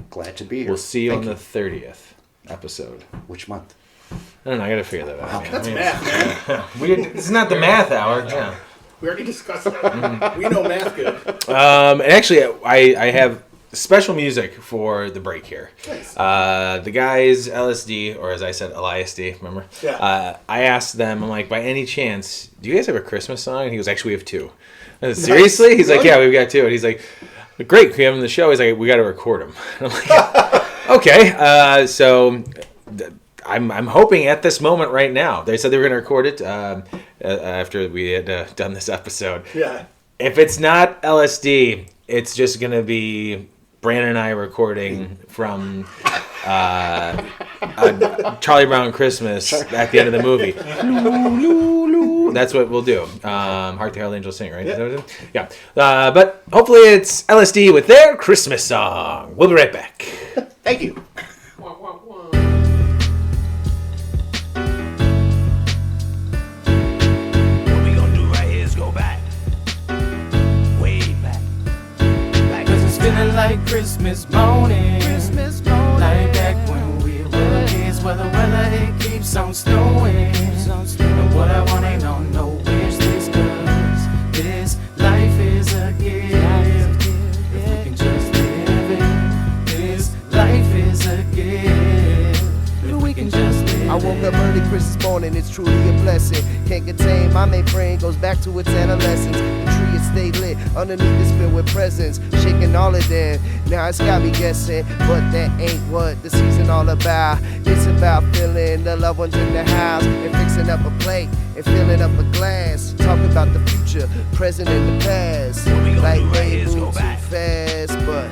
Glad to be here. We'll see you Thank on the 30th episode. Which month? I don't know. I got to figure that out. man. That's I mean, math, man. it's not the math hour. Yeah. We already discussed that. We know math good. And actually, I have special music for the break here. Nice. The guys, LSD, or as I said, LISD, remember? Yeah. I asked them, I'm like, by any chance, do you guys have a Christmas song? And he goes, actually, we have 2. I said, seriously? He's like, yeah, we've got 2. And he's like, great, can we have him on the show? He's like, we got to record them. And I'm like, okay. So I'm hoping at this moment right now. They said they were going to record it after we had done this episode. Yeah. If it's not LSD, it's just going to be Brandon and I recording from Charlie Brown Christmas at the end of the movie. That's what we'll do. Hark the Herald Angels Sing, right? Is that what it is? Yeah. But hopefully it's LSD with their Christmas song. We'll be right back. Thank you. What we gonna do right here is go back. Way back. Cause it's feeling like Christmas morning. Like back when we were kids, where the weather it keeps on snowing. And what I want ain't on no wish list, cause this life is a gift. If we can just live it, this life is a gift. If we can just live it. I woke up early Christmas morning, it's truly a blessing. Can't contain my main brain, goes back to its adolescence. The tree is stay lit, underneath is filled with presents. Shaking all of them, now it's got me guessing. But that ain't what the season all about. It's about feeling the loved ones in the house, and fixing up a plate, and filling up a glass. Talk about the future, present and the past. What we gonna Like do right they here is go move too back. fast, but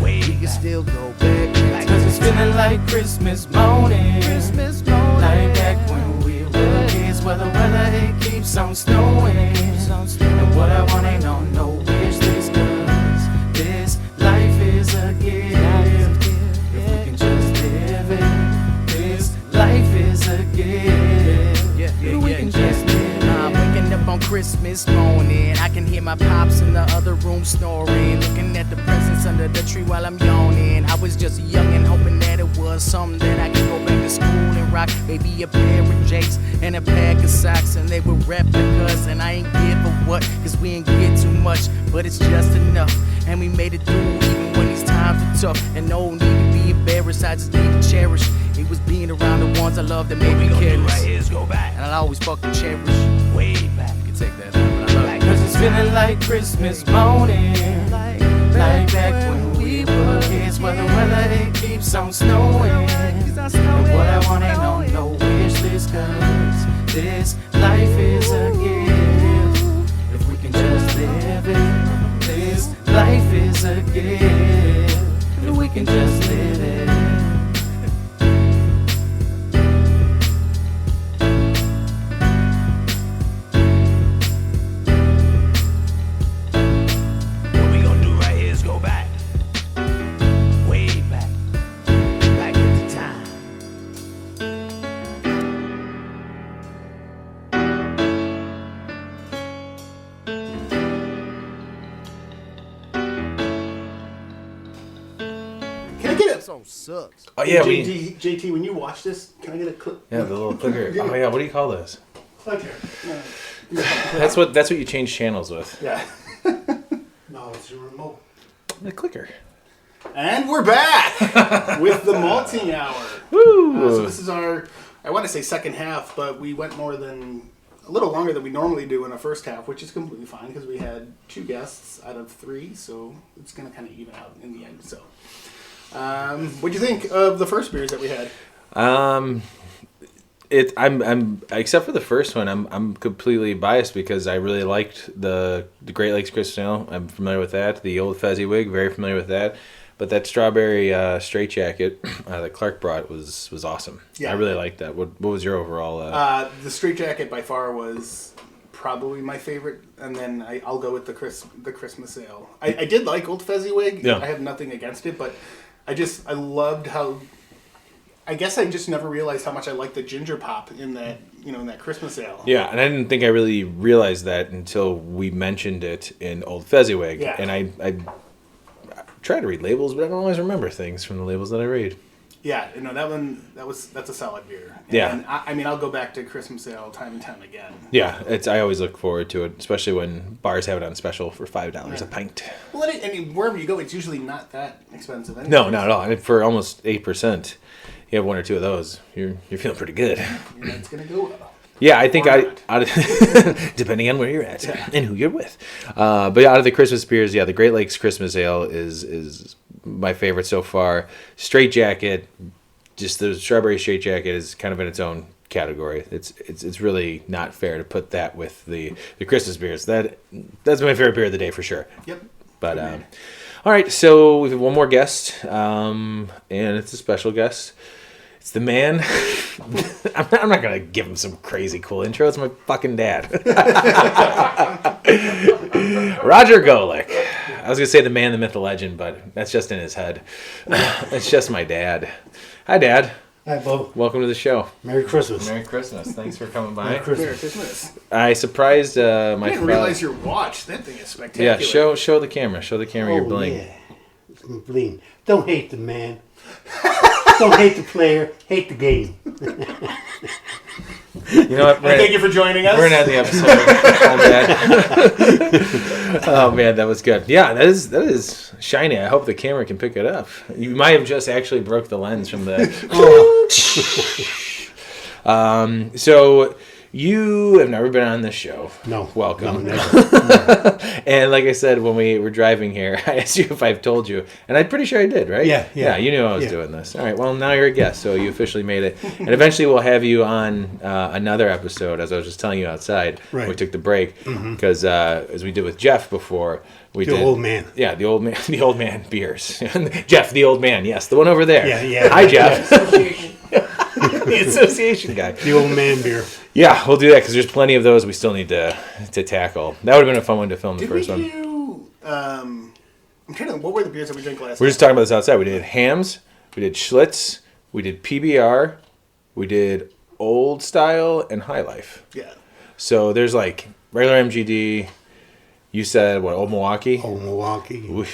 Way we can back. still go back. Cause it's feeling like Christmas morning. Like back when we were kids, where the weather it keeps on snowing. And what I want ain't on no wish list, cause this life is a gift. If we can just live it, this life is a gift. If we can just live it. Waking up on Christmas morning, I can hear my pops in the other room snoring, looking at the presents under the tree while I'm yawning. I was just a youngin' hoping that it was something that I could go back to school and rock. Maybe a pair of Jakes and a pack of socks, and they were replicas, and I ain't give a what, cause we ain't get too much, but it's just enough. And we made it through even when these times were tough. And no need to be embarrassed, I just need to cherish. It was being around the ones I love that made me careless. Right here's go back. And I'll always fucking cherish. Way back. You can take that out, but I love it. Cause it's feeling like Christmas morning. Like back when we were kids, where the weather it keeps on snowing. And what I want ain't on no wish list, cause this life is a gift. If we can just live it, this life is a gift. If we can just live it. What we gonna do right here is go back. Way back. Back into time. Can I get a Song sucks. Oh yeah, JT, when you watch this, can I get a clip? yeah, the little clicker. Oh yeah, what do you call those? Okay. That's what you change channels with. Yeah. No, it's your remote. The clicker. And we're back with the malting hour. Woo! So this is our, I want to say second half, but we went a little longer than we normally do in the first half, which is completely fine because we had 2 guests out of 3, so it's going to kind of even out in the end. So, what'd you think of the first beers that we had? I'm except for the first one, I'm completely biased because I really liked the Great Lakes Christmas Ale. I'm familiar with that. The Old Fezziwig, very familiar with that. But that strawberry straight jacket that Clark brought was awesome. Yeah. I really liked that. What was your overall? The straight jacket by far was probably my favorite, and then I'll go with the Christmas Ale. I did like Old Fezziwig. Yeah. I have nothing against it, but I loved how. I guess I just never realized how much I liked the ginger pop in that Christmas Ale. Yeah, and I didn't think I really realized that until we mentioned it in Old Fezziwig. Yeah. And I try to read labels, but I don't always remember things from the labels that I read. Yeah, that's a solid beer. Yeah. And I mean, I'll go back to Christmas Ale time and time again. Yeah, I always look forward to it, especially when bars have it on special for $5 a pint. Well, I mean, wherever you go, it's usually not that expensive anyway. No, not at all. I mean, for almost 8%, you have 1 or 2 of those, you're feeling pretty good. It's gonna go well. Yeah, I think Or not. depending on where you're at and who you're with. But out of the Christmas beers, yeah, the Great Lakes Christmas Ale is my favorite so far. Straight Jacket, just the strawberry straight jacket is kind of in its own category. It's really not fair to put that with the Christmas beers. That's my favorite beer of the day for sure. Yep. But all right, so we have one more guest, and it's a special guest. It's the man. I'm not gonna give him some crazy cool intro. It's my fucking dad, Roger Golec. I was gonna say the man, the myth, the legend, but that's just in his head. It's just my dad. Hi, Dad. Hi, Bo. Welcome to the show. Merry Christmas. Merry Christmas. Thanks for coming by. Merry Christmas. Merry Christmas. I surprised my I didn't father. realize your watch. That thing is spectacular. Yeah, show the camera. Show the camera your bling. Yeah. It's my bling. Don't hate the man. Don't hate the player. Hate the game. You know what? Thank you for joining us. We're gonna end the episode. Oh man, that was good. Yeah, that is shiny. I hope the camera can pick it up. You might have just actually broke the lens from the. So you have never been on this show. No. Welcome. No, never. And like I said, when we were driving here, I asked you if I've told you, and I'm pretty sure I did, right? Yeah. You knew I was Yeah. doing this. All right. Well, now you're a guest, so you officially made it. And eventually, we'll have you on another episode, as I was just telling you outside. Right. We took the break because, as we did with Jeff before, we The did old man. Yeah, the old man beers. Jeff, the old man. Yes, the one over there. Yeah. Hi, Jeff. The association guy. The old man beer. Yeah, we'll do that because there's plenty of those we still need to tackle. That would have been a fun one to film the Did we first one. do? I'm trying to. What were the beers that we drank last? We're just talking about this outside. We did Hams, we did Schlitz, we did PBR, we did Old Style, and High Life. Yeah. So there's like regular MGD, You said what? Old Milwaukee. Old Milwaukee. We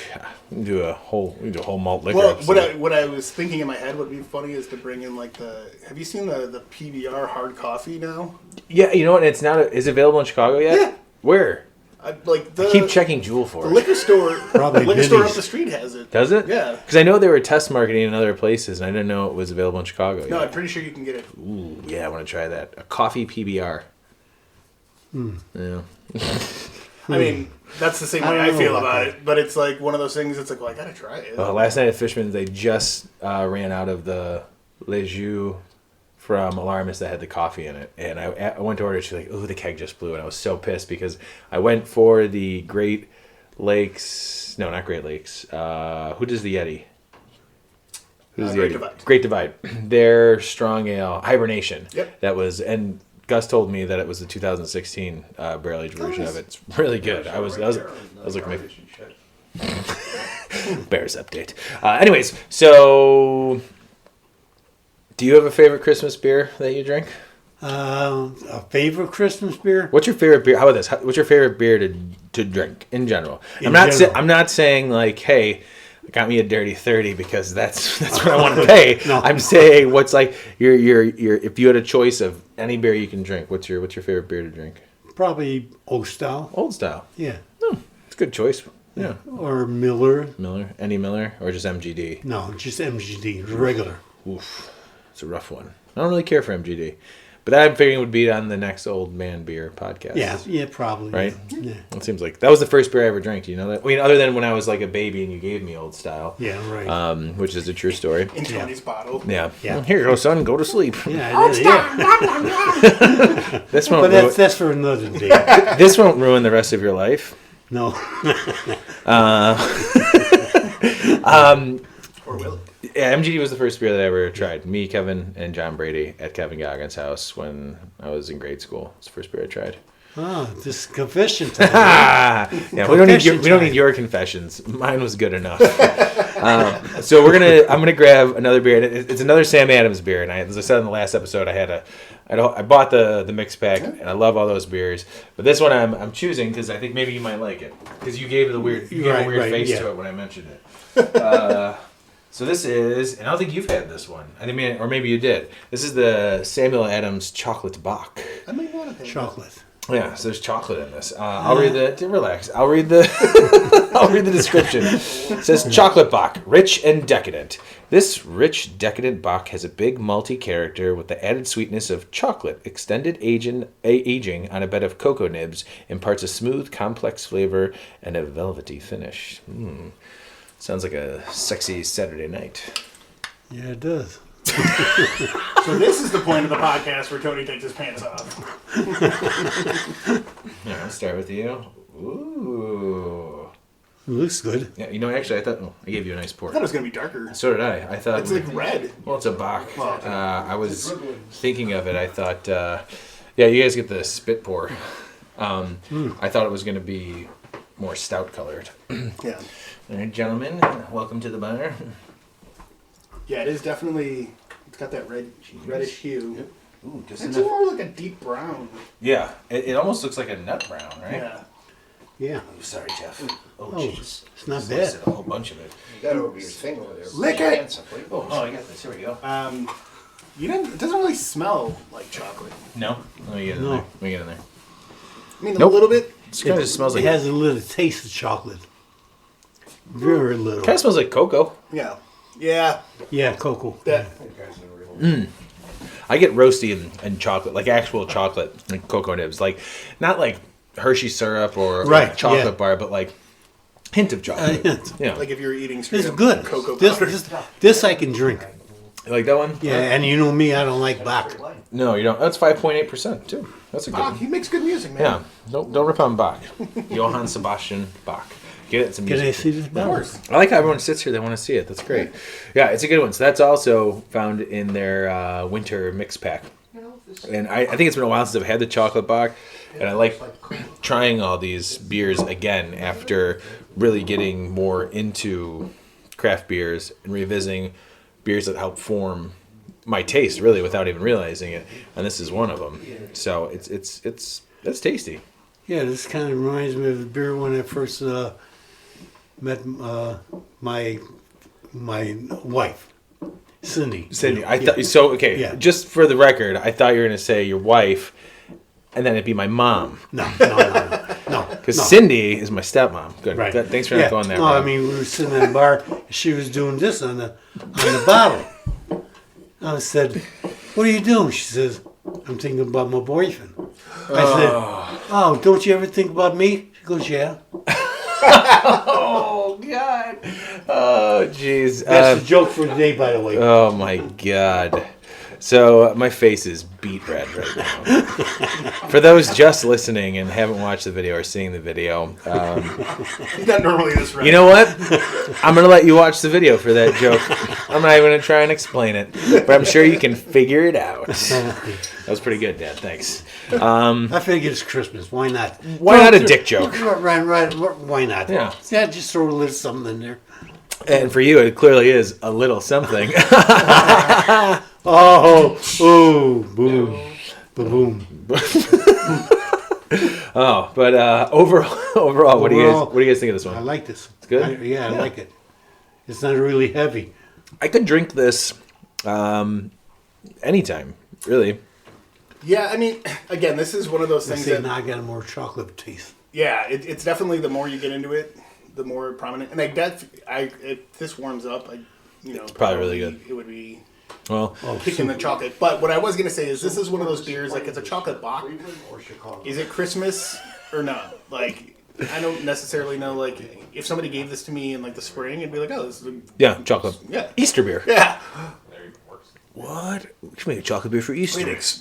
can do a whole malt liquor. Well, episode. what I was thinking in my head would be funny is to bring in like the. Have you seen the PBR hard coffee now? Yeah, you know what? It's not. Is it available in Chicago yet? Yeah. Where? I Keep checking Jewel for The it. liquor store. Probably the liquor store up Biddy's. the street has it. Does it? Yeah. Because I know they were test marketing in other places, and I didn't know it was available in Chicago yet. No, I'm pretty sure you can get it. Ooh, yeah, I want to try that. A coffee PBR. Yeah. I mean, that's the same way I feel about it. But it's like one of those things. It's like, well, I gotta try it. Last night at Fishman's, they just ran out of the Les Jus from Alarmist that had the coffee in it. And I went to order it. She's like, oh, the keg just blew. And I was so pissed because I went for the Great Lakes. No, not Great Lakes. Who does the Yeti? Who's the Great Yeti? Divide. Great Divide. Their strong ale, Hibernation. Yep. That was, and Gus told me that it was the 2016 barrel aged version of it. It's really good. I was looking at Bears update. Anyways, so do you have a favorite Christmas beer that you drink? A favorite Christmas beer? What's your favorite beer? How about this? What's your favorite beer to drink in general? In general. I'm not saying like, hey, got me a dirty 30 because that's what I want to pay. No. I'm saying what's like your if you had a choice of any beer you can drink, what's your favorite beer to drink? Probably Old Style. Old Style. Yeah. It's a good choice. Yeah. Or Miller. Miller, any Miller, or just MGD? No, just MGD, regular. Oof, it's a rough one. I don't really care for MGD, but that I'm figuring would be on the next Old Man Beer podcast. Yeah, probably. Right? Yeah. It seems like that was the first beer I ever drank. Do you know that? I mean, other than when I was like a baby and you gave me Old Style. Yeah, right. Which is a true story. In Tony's bottle. Yeah. Yeah. Well, here you go, son. Go to sleep. Yeah, yeah. This won't. But that's for another day. This won't ruin the rest of your life. No. Or will it? Yeah, MGD was the first beer that I ever tried. Me, Kevin, and John Brady at Kevin Goggins' house when I was in grade school. It's the first beer I tried. Oh, this is confession time. Yeah, we don't need your confessions. Mine was good enough. So I'm gonna grab another beer. It's another Sam Adams beer, and as I said in the last episode, I bought the mix pack, and I love all those beers. But this one I'm choosing because I think maybe you might like it because you gave it a weird face to it when I mentioned it. So this is, and I don't think you've had this one. I mean, or maybe you did. This is the Samuel Adams Chocolate Bock. I might want to Chocolate. Yeah, so there's chocolate in this. I'll read relax. I'll read the I'll read the description. It says chocolate bock, rich and decadent. This rich, decadent bock has a big malty character with the added sweetness of chocolate. Extended aging on a bed of cocoa nibs imparts a smooth, complex flavor and a velvety finish. Sounds like a sexy Saturday night. Yeah, it does. So this is the point of the podcast where Tony takes his pants off. Yeah, I'll start with you. Ooh. It looks good. Yeah, actually, I thought I gave you a nice pour. I thought it was gonna be darker. So did I. I thought It's like red. Well, it's a Bach. Well, okay. I was thinking of it. I thought, yeah, you guys get the spit pour. I thought it was going to be more stout colored. Yeah. All right, gentlemen, welcome to the bar. Yeah, it is definitely. It's got that reddish hue. Ooh, just It's enough. more like a deep brown. Yeah, it almost looks like a nut brown, right? Yeah. Yeah. Oh, sorry, Jeff. Oh, Oh, jeez. it's not I bad. said a whole bunch of it. You got over your thing over there. Lick it! Handsomely. Oh, I got this. Here we go. It doesn't really smell like chocolate. No? Let me get in No. there. Let me get in there. I mean, Nope. a little bit. It kind of just smells like. It has a little taste of chocolate. Very little. Kind of smells like cocoa. Yeah. Yeah. Yeah, cocoa. That. I get roasty and chocolate, like actual chocolate, like cocoa nibs, like not like Hershey syrup or Right, like chocolate yeah. bar, but like hint of chocolate. Yeah, Like if you're eating straight It's up good. cocoa This, powder. this I can drink. you like that one? Yeah, and you know me, I don't like Bach. No, you don't. That's 5.8% too. That's a good Bach, one. he makes good music, man. Yeah, don't rip on Bach. Johann Sebastian Bach. Get it. It's a Can I music. see this Of Bach? course. I like how everyone sits here. They want to see it. That's great. Yeah, it's a good one. So that's also found in their winter mix pack. And I think it's been a while since I've had the chocolate Bach, and I like trying all these beers again after really getting more into craft beers and revisiting beers that help form my taste really without even realizing it. And this is one of them. So it's tasty. Yeah, this kind of reminds me of the beer when I first met my wife, Cindy. Cindy, I thought so. Okay, Yeah. just for the record, I thought you were gonna say your wife, and then it'd be my mom, No. because Cindy is my stepmom. Good. Right. Thanks for not going there. No, Rob. I mean, we were sitting at a bar. She was doing this on the bottle. I said, "What are you doing?" She says, "I'm thinking about my boyfriend." I said, "Oh, don't you ever think about me?" She goes, "Yeah." Oh God. Oh jeez. That's the joke for today, by the way. Oh my God. So my face is beet red right now. For those just listening and haven't watched the video or seeing the video, Not normally this red. you know what? I'm going to let you watch the video for that joke. I'm not even going to try and explain it, but I'm sure you can figure it out. That was pretty good, Dad. Thanks. I figured it's Christmas. Why not? Why not a dick joke? Right. Why not? Yeah. Just throw a little something in there. And for you, it clearly is a little something. Boom. Boom. Oh, but overall, what do you guys think of this I one? like this. It's good? I like it. It's not really heavy. I could drink this anytime, really. Yeah, I mean, again, this is one of those I things say that, now I got a more chocolate taste. yeah, it's definitely the more you get into it, the more prominent. And if this warms up, probably really good. It would be Well, picking the chocolate. But what I was gonna say is, this is one of those beers, like, it's a chocolate bock. Or Chicago. Is it Christmas or not? Like, I don't necessarily know. Like, if somebody gave this to me in like the spring, I'd be like, oh, this is yeah, chocolate. yeah, Easter beer. yeah. What? We should make a chocolate beer for Easter. Wait,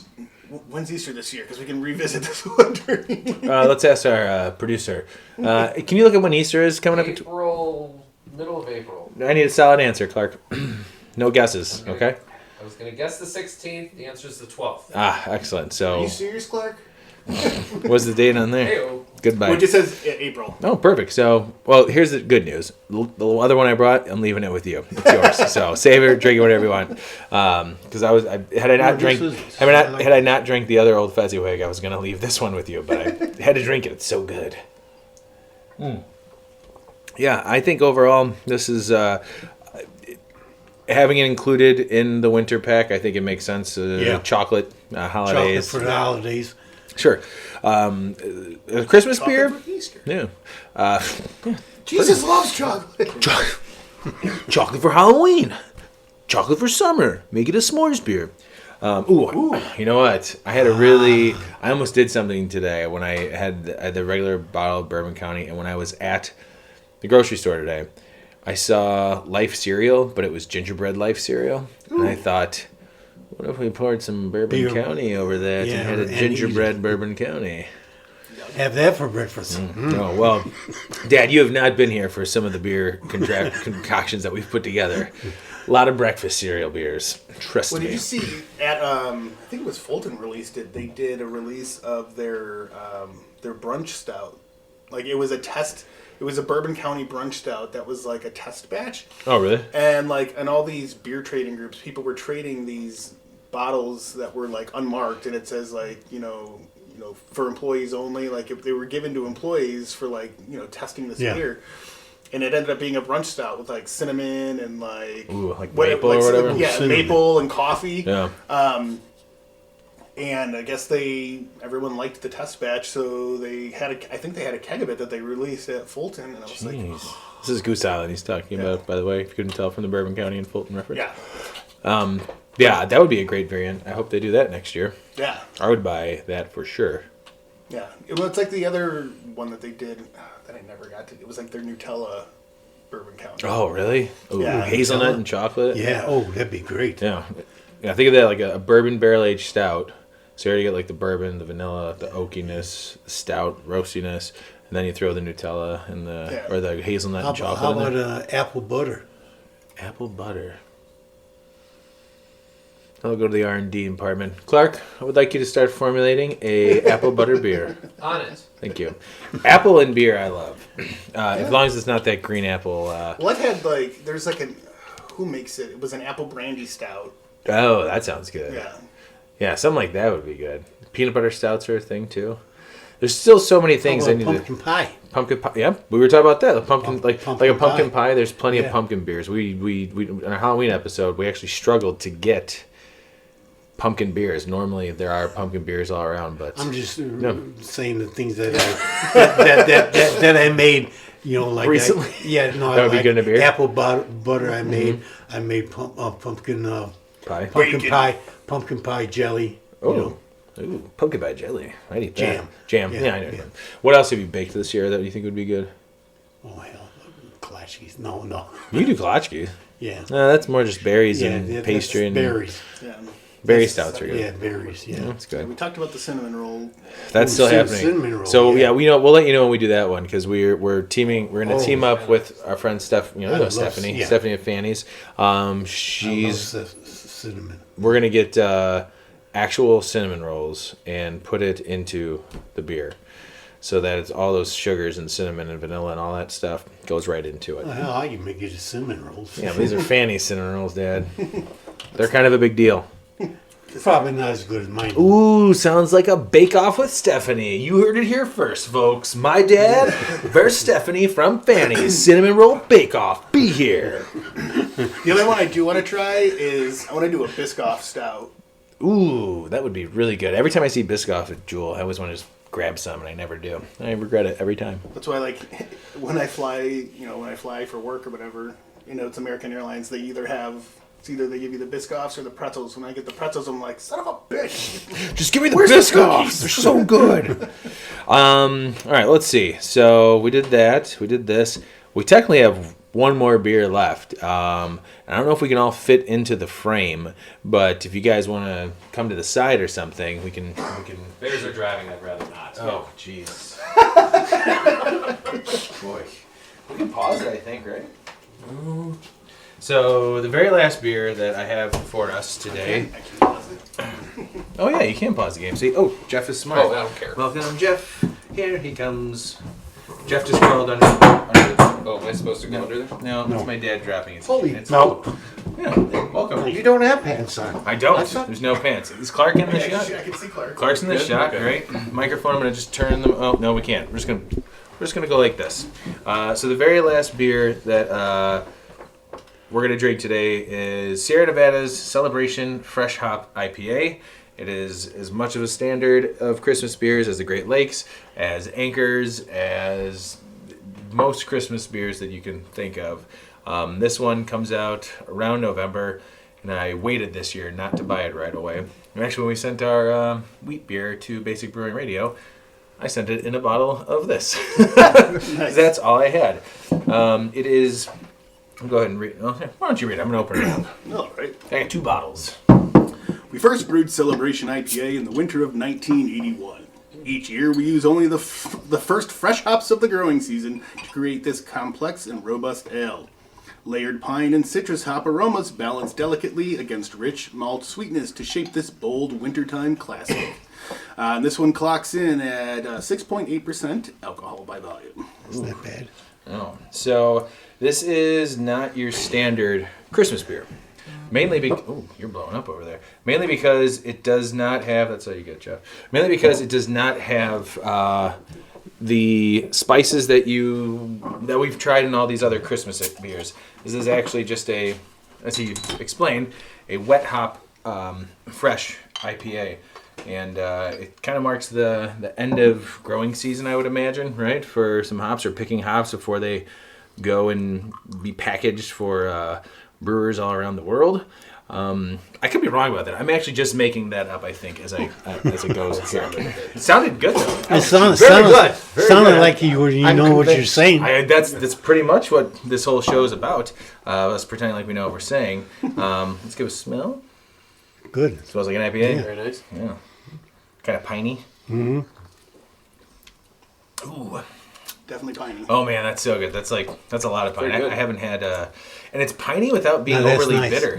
when's Easter this year? Because we can revisit this one during. Let's ask our producer. Can you look at when Easter is coming up? April, middle of April. I need a solid answer, Clark. No guesses, okay? I was going to guess the 16th. The answer is the 12th. Ah, excellent. Are So, you serious, Clark? what's the date on there? Hey-o. Goodbye. It just says April. Oh, perfect. So, well, here's the good news. The other one I brought, I'm leaving it with you. It's yours. So save it, drink it, whatever you want. Because had I not drank the other old Fezziwig, I was gonna leave this one with you, but I had to drink it. It's so good. Yeah, I think overall this is having it included in the winter pack. I think it makes sense. Yeah. Chocolate holidays. Chocolate for the holidays. Sure. A Christmas beer. For Easter. Yeah. Jesus loves chocolate. Chocolate for Halloween. Chocolate for summer. Make it a s'mores beer. You know what? I almost did something today when I had the regular bottle of Bourbon County, and when I was at the grocery store today, I saw Life cereal, but it was gingerbread Life cereal, and I thought, what if we poured some Bourbon County over that and had a gingerbread Bourbon County? Have that for breakfast. Oh, well, Dad, you have not been here for some of the beer concoctions that we've put together. A lot of breakfast cereal beers. Trust Well, me. did you see at I think it was Fulton released it. They did a release of their brunch stout. Like, it was a test. It was a Bourbon County brunch stout that was like a test batch. Oh, really? And like, in all these beer trading groups, people were trading these bottles that were like unmarked, and it says like, for employees only. Like, if they were given to employees for like, testing this beer. And it ended up being a brunch stout with like cinnamon and like maple or whatever. Yeah, Cinnamon. maple and coffee. Yeah. And I guess everyone liked the test batch, so I think they had a keg of it that they released at Fulton, and I was like, Jeez. This is Goose Island he's talking about, by the way, if you couldn't tell from the Bourbon County and Fulton reference. yeah, Yeah, that would be a great variant. I hope they do that next year. yeah, I would buy that for sure. yeah. Well, it's like the other one that they did that I never got to. It was like their Nutella Bourbon County. Oh, really? Ooh, Yeah. hazelnut and chocolate? Yeah. Oh, that'd be great. Yeah. Yeah, think of that like a bourbon barrel-aged stout. So you already get like the bourbon, the vanilla, the oakiness, the stout, roastiness, and then you throw the Nutella and or the hazelnut and chocolate How in there. about apple butter? Apple butter. I'll go to the R&D department. Clark, I would like you to start formulating a apple butter beer. On it. Thank you. Apple and beer I love. As long as it's not that green apple. Well, it had like, there's like who makes it? It was an apple brandy stout. Oh, that sounds good. Yeah. Yeah, something like that would be good. Peanut butter stouts are a thing too. There's still so many things How I about need pumpkin pie. Pumpkin pie. Yeah, we were talking about that. The pumpkin, like a pumpkin Pumpkin pie. There's plenty of Yeah. pumpkin beers. We in our Halloween episode, we actually struggled to get pumpkin beers. Normally, there are pumpkin beers all around, but I'm just No. saying the things that I made. You know, like Recently? that would be good in a beer? Apple butter. I made. I made pumpkin pie. pumpkin pie jelly. Oh, You know, ooh, pumpkin pie jelly. I'd eat Jam. that. Jam. Yeah, Yeah, I know. yeah. What else have you baked this year that you think would be good? oh hell, klatschkis. No. You do klatschkis. Yeah. No, that's more just berries Yeah, and that's pastry and berries. Yeah. berry stouts are good. Yeah, berries. Yeah. That's good. We talked about the cinnamon roll. That's still happening. Cinnamon roll, So yeah. we'll let you know when we do that one because we're teaming. We're gonna Oh, team up with our friend Steph. You know, I love Stephanie. yeah. Stephanie at Fanny's. I love She's. cinnamon. We're gonna get actual cinnamon rolls and put it into the beer, so that it's all those sugars and cinnamon and vanilla and all that stuff goes right into it. Well, hell, I can make you cinnamon rolls. Yeah, these are Fanny's cinnamon rolls, Dad. They're kind of a big deal. Probably not as good as mine. Ooh, sounds like a bake-off with Stephanie. You heard it here first, folks. My dad versus Stephanie from Fanny's Cinnamon Roll Bake-Off. Be here. The other one I do want to try is I want to do a Biscoff stout. Ooh, that would be really good. Every time I see Biscoff at Jewel, I always want to just grab some, and I never do. I regret it every time. That's why, like, when I fly for work or whatever, it's American Airlines. They either they give you the Biscoffs or the pretzels. When I get the pretzels, I'm like, son of a bitch. Just give me the Where's the Biscoffs. cookies? They're so good. All right, let's see. So we did that. We did this. We technically have one more beer left. I don't know if we can all fit into the frame, but if you guys want to come to the side or something, we can. Bears are driving. I'd rather not. Oh, jeez. Boy, we can pause it. I think, right? So the very last beer that I have for us today. Oh yeah, you can pause the game. See, Jeff is smart. Oh, I don't care. Welcome, Jeff. Here he comes. Jeff just crawled under the. Oh, am I supposed to go under there? No, it's my dad dropping his. Holy No. Yeah, welcome. You don't have pants on. I don't. I thought- There's no pants. Is Clark in the I shot? can see Clark. Clark's in the Good? shot, Okay. right? Microphone. I'm gonna just turn them. Oh no, we can't. We're just gonna go like this. So the very last beer that we're gonna drink today is Sierra Nevada's Celebration Fresh Hop IPA. It is as much of a standard of Christmas beers as the Great Lakes, as Anchors, as most Christmas beers that you can think of. This one comes out around November, and I waited this year not to buy it right away. And actually, when we sent our wheat beer to Basic Brewing Radio, I sent it in a bottle of this. That's all I had. It is. Go ahead and read. Oh, why don't you read it? I'm going to open it up. All right. I got 2 bottles. We first brewed Celebration IPA in the winter of 1981. Each year, we use only the first fresh hops of the growing season to create this complex and robust ale. Layered pine and citrus hop aromas balance delicately against rich malt sweetness to shape this bold wintertime classic. And this one clocks in at 6.8% alcohol by volume. It's not bad. Oh, so this is not your standard Christmas beer. Mainly because you're blowing up over there. Mainly because it does not have. That's how you get, Jeff. Mainly because it does not have the spices that we've tried in all these other Christmas beers. This is actually just as he explained, a wet hop fresh IPA, and it kind of marks the end of growing season, I would imagine, right? For some hops or picking hops before they go and be packaged for brewers all around the world. I could be wrong about that. I'm actually just making that up, I think, as it goes here. It sounded good, though. It sounded good. Very sounded good. like you I'm know what you're convinced. saying. That's pretty much what this whole show is about. Us pretending like we know what we're saying. Let's give it a smell. Good. It smells like an IPA. Very nice. Yeah. Kind of piney. Mm-hmm. Ooh. Definitely piney. Oh man, that's so good. That's a lot of pine. Very good. I haven't had, and it's piney without being Now that's overly nice. bitter.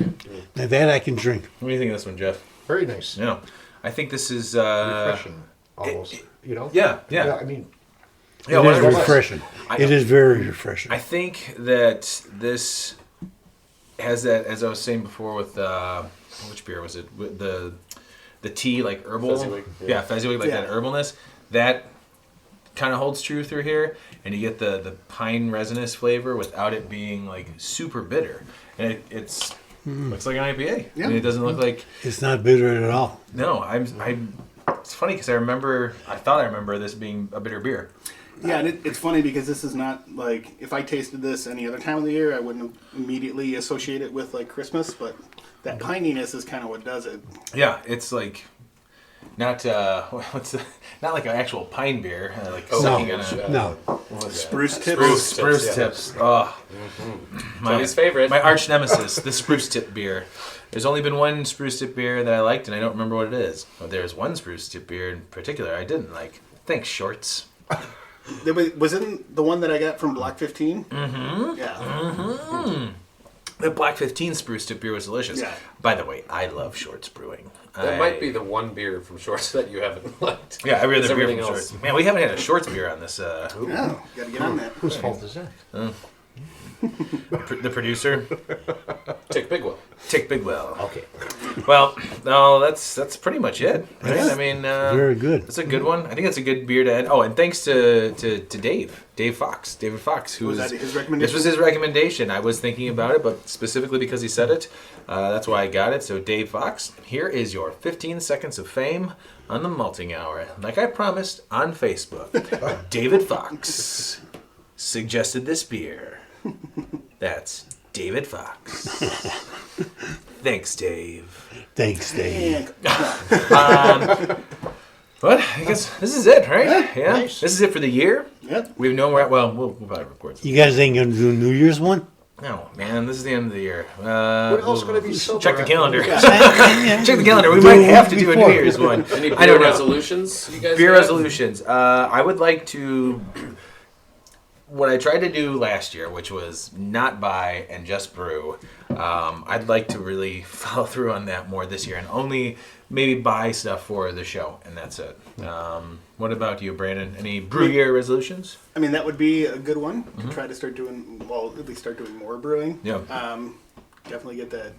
Now that I can drink. What do you think of this one, Jeff? Very nice. No, I think this is Refreshing, almost. Yeah. I mean, Yeah, It one is of the- refreshing. It is very refreshing. I think that this has that, as I was saying before, with which beer was it? With the tea, like herbal. Fezziwig, Yeah, yeah. Fezziwig, like Yeah. that herbalness. That kind of holds true through here, and you get the pine resinous flavor without it being like super bitter. And it's looks like an IPA. Yeah. I mean, it doesn't look like. It's not bitter at all. No, it's funny because I thought I remember this being a bitter beer. Yeah, and it's funny because this is not like, if I tasted this any other time of the year, I wouldn't immediately associate it with like Christmas, but that pininess is kind of what does it. Yeah, it's like not not like an actual pine beer, like sucking on a No. Spruce tips. spruce tips. Oh, Johnny's favorite. my arch nemesis, the spruce tip beer. There's only been one spruce tip beer that I liked, and I don't remember what it is. But there's one spruce tip beer in particular I didn't like. Thanks, Shorts. Wasn't the one that I got from Block 15? Mm-hmm. Yeah. Mm-hmm. The Black 15 spruce tip beer was delicious. Yeah. By the way, I love Shorts Brewing. That might be the one beer from Shorts that you haven't liked. Yeah, every other beer Everything from else. Shorts. Man, we haven't had a Shorts beer on this. No, gotta get on that. Whose fault is that? The producer, Tick Bigwell. Tick Bigwell. Okay. Well, no, that's pretty much it. Right? I mean, Very good. That's a good one. I think that's a good beer to end. Oh, and thanks to David Fox, who Was that his recommendation? This was his recommendation. I was thinking about it, but specifically because he said it, that's why I got it. So, Dave Fox, here is your 15 seconds of fame on the Malting Hour. Like I promised on Facebook, David Fox suggested this beer. That's David Fox. Thanks, Dave. Thanks, Dave. But I guess this is it, right? Yeah. Nice. This is it for the year. Yep. We have no more. Well, we'll probably record. You guys ain't gonna do a New Year's one? No, man, this is the end of the year. What else going to be sober? Check the calendar. Yeah. Check the calendar. We Do might it have to do a New before. Year's one. Any I beer don't know. resolutions you guys Beer have? resolutions. I would like to. What I tried to do last year, which was not buy and just brew, I'd like to really follow through on that more this year and only maybe buy stuff for the show, and that's it. What about you, Brandon? Any brew year resolutions? I mean, that would be a good one to try to start doing, well, at least start doing more brewing. Yeah. Definitely get that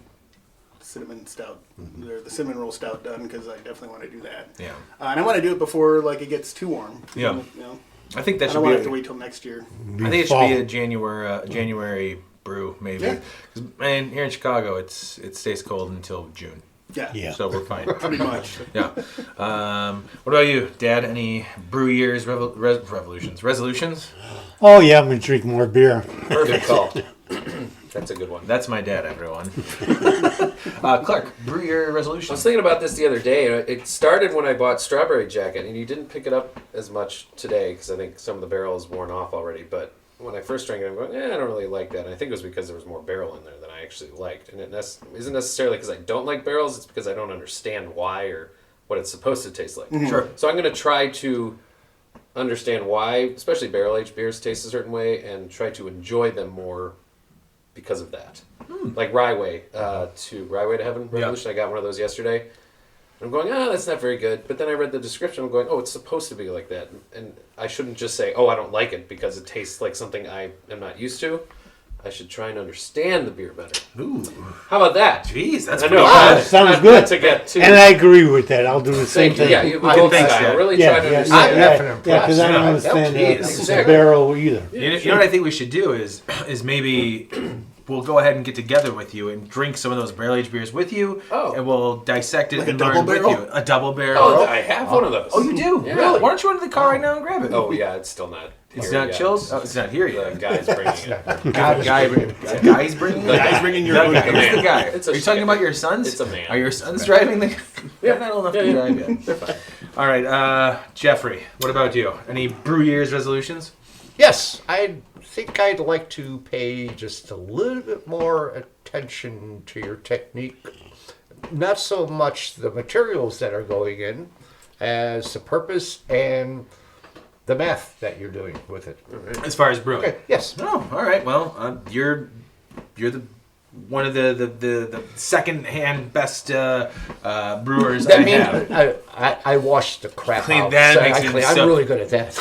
cinnamon stout, or the cinnamon roll stout done, because I definitely want to do that. Yeah. And I want to do it before, like, it gets too warm. Yeah. You know? I think that I should don't be. want to have to wait till next year. I think it should be Fall. a January brew, maybe. Yeah. 'Cause, man, here in Chicago, it stays cold until June, Yeah. Yeah. so we're fine. Pretty much. Yeah. What about you, Dad? Any brew years resolutions? Oh yeah, I'm gonna drink more beer. Perfect call. That's a good one. That's my dad, everyone. Clark, brew year I was resolutions. thinking about this the other day. It started when I bought Strawberry Jacket, and you didn't pick it up as much today because I think some of the barrel is worn off already. But when I first drank it, I'm going, I don't really like that. And I think it was because there was more barrel in there than I actually liked. And it isn't necessarily because I don't like barrels, it's because I don't understand why or what it's supposed to taste like. Sure. So I'm going to try to understand why, especially barrel-aged beers taste a certain way, and try to enjoy them more because of that. Like Rye Way to Heaven Revolution. I got one of those yesterday. And I'm going, that's not very good. But then I read the description. I'm going, it's supposed to be like that. And I shouldn't just say, I don't like it because it tastes like something I am not used to. I should try and understand the beer better. Ooh, How about that? jeez, that's I pretty know. good. Sounds Not good. to get too... And I agree with that. I'll do the same Thank you. thing. Yeah, you both Thanks, style. Dad. Really yeah, try to yeah, understand yeah, that. yeah, because I don't Yeah. understand Jeez. the Exactly. barrel either. You know what I think we should do is maybe we'll go ahead and get together with you and drink some of those barrel-aged beers with you, and we'll dissect it Like and a learn double with barrel? you. A double barrel. Oh, I have one of those. Oh, you do? Yeah. Really? Why don't you run to the car right now and grab it? Oh, yeah, it's still not. It's here not yet. chilled? Oh, it's not here The yet. guy's bringing it. Guy's bringing The it? guy's bringing your The own guy. beer. Who's the guy? It's a Are you talking shit. about your sons? It's a man. Are your sons driving the... They're not old enough to drive yet. They're fine. All right, Jeffrey, what about you? Any brew year's resolutions? Yes, I think I'd like to pay just a little bit more attention to your technique. Not so much the materials that are going in as the purpose and the math that you're doing with it. As far as brewing? Okay, yes. Oh, all right. Well, you're the one of the second-hand best brewers That I means have. I wash the crap Clean out. that So makes I it clean- I'm so- really good at that.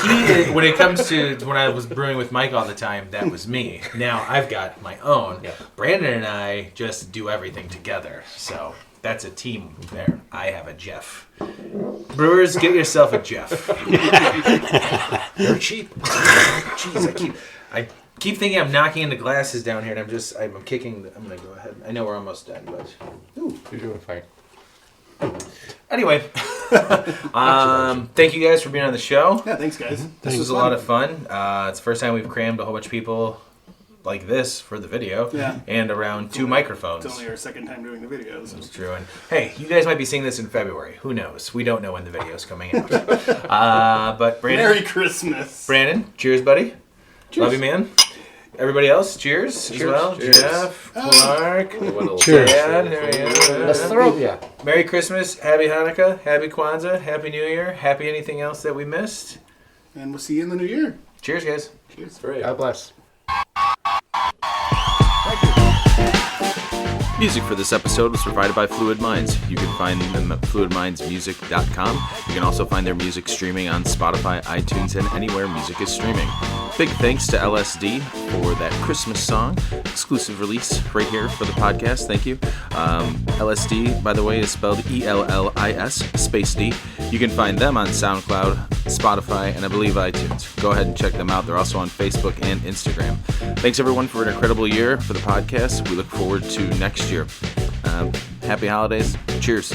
When it comes to when I was brewing with Mike all the time, that was me. Now I've got my own. Yeah. Brandon and I just do everything together. So That's a team there. I have a Jeff. Brewers, get yourself a Jeff. They're cheap. Jeez, I keep thinking I'm knocking into glasses down here, and I'm kicking. I'm gonna go ahead. I know we're almost done, but You're doing fine. anyway. Thank you guys for being on the show. Yeah, thanks, guys. This was a lot of fun. It's the first time we've crammed a whole bunch of people like this for the video, and around 2 microphones. It's only our second time doing the videos. It's true. And hey, you guys might be seeing this in February. Who knows? We don't know when the video's coming out. But Brandon, Merry Christmas. Brandon, cheers, buddy. Cheers. Love you, man. Everybody else, cheers as well. Cheers. Jeff, Mark, Cheers. Dad, there we go. Let's throw ya. Merry Christmas, Happy Hanukkah, Happy Kwanzaa, Happy New Year, Happy anything else that we missed. And we'll see you in the new year. Cheers, guys. Cheers. God bless. Music for this episode was provided by Fluid Minds. You can find them at fluidmindsmusic.com. You can also find their music streaming on Spotify, iTunes, and anywhere music is streaming. Big thanks to LSD for that Christmas song. Exclusive release right here for the podcast. Thank you. LSD, by the way, is spelled ELLIS, space D. You can find them on SoundCloud, Spotify, and I believe iTunes. Go ahead and check them out. They're also on Facebook and Instagram. Thanks, everyone, for an incredible year for the podcast. We look forward to next year. Happy holidays. Cheers.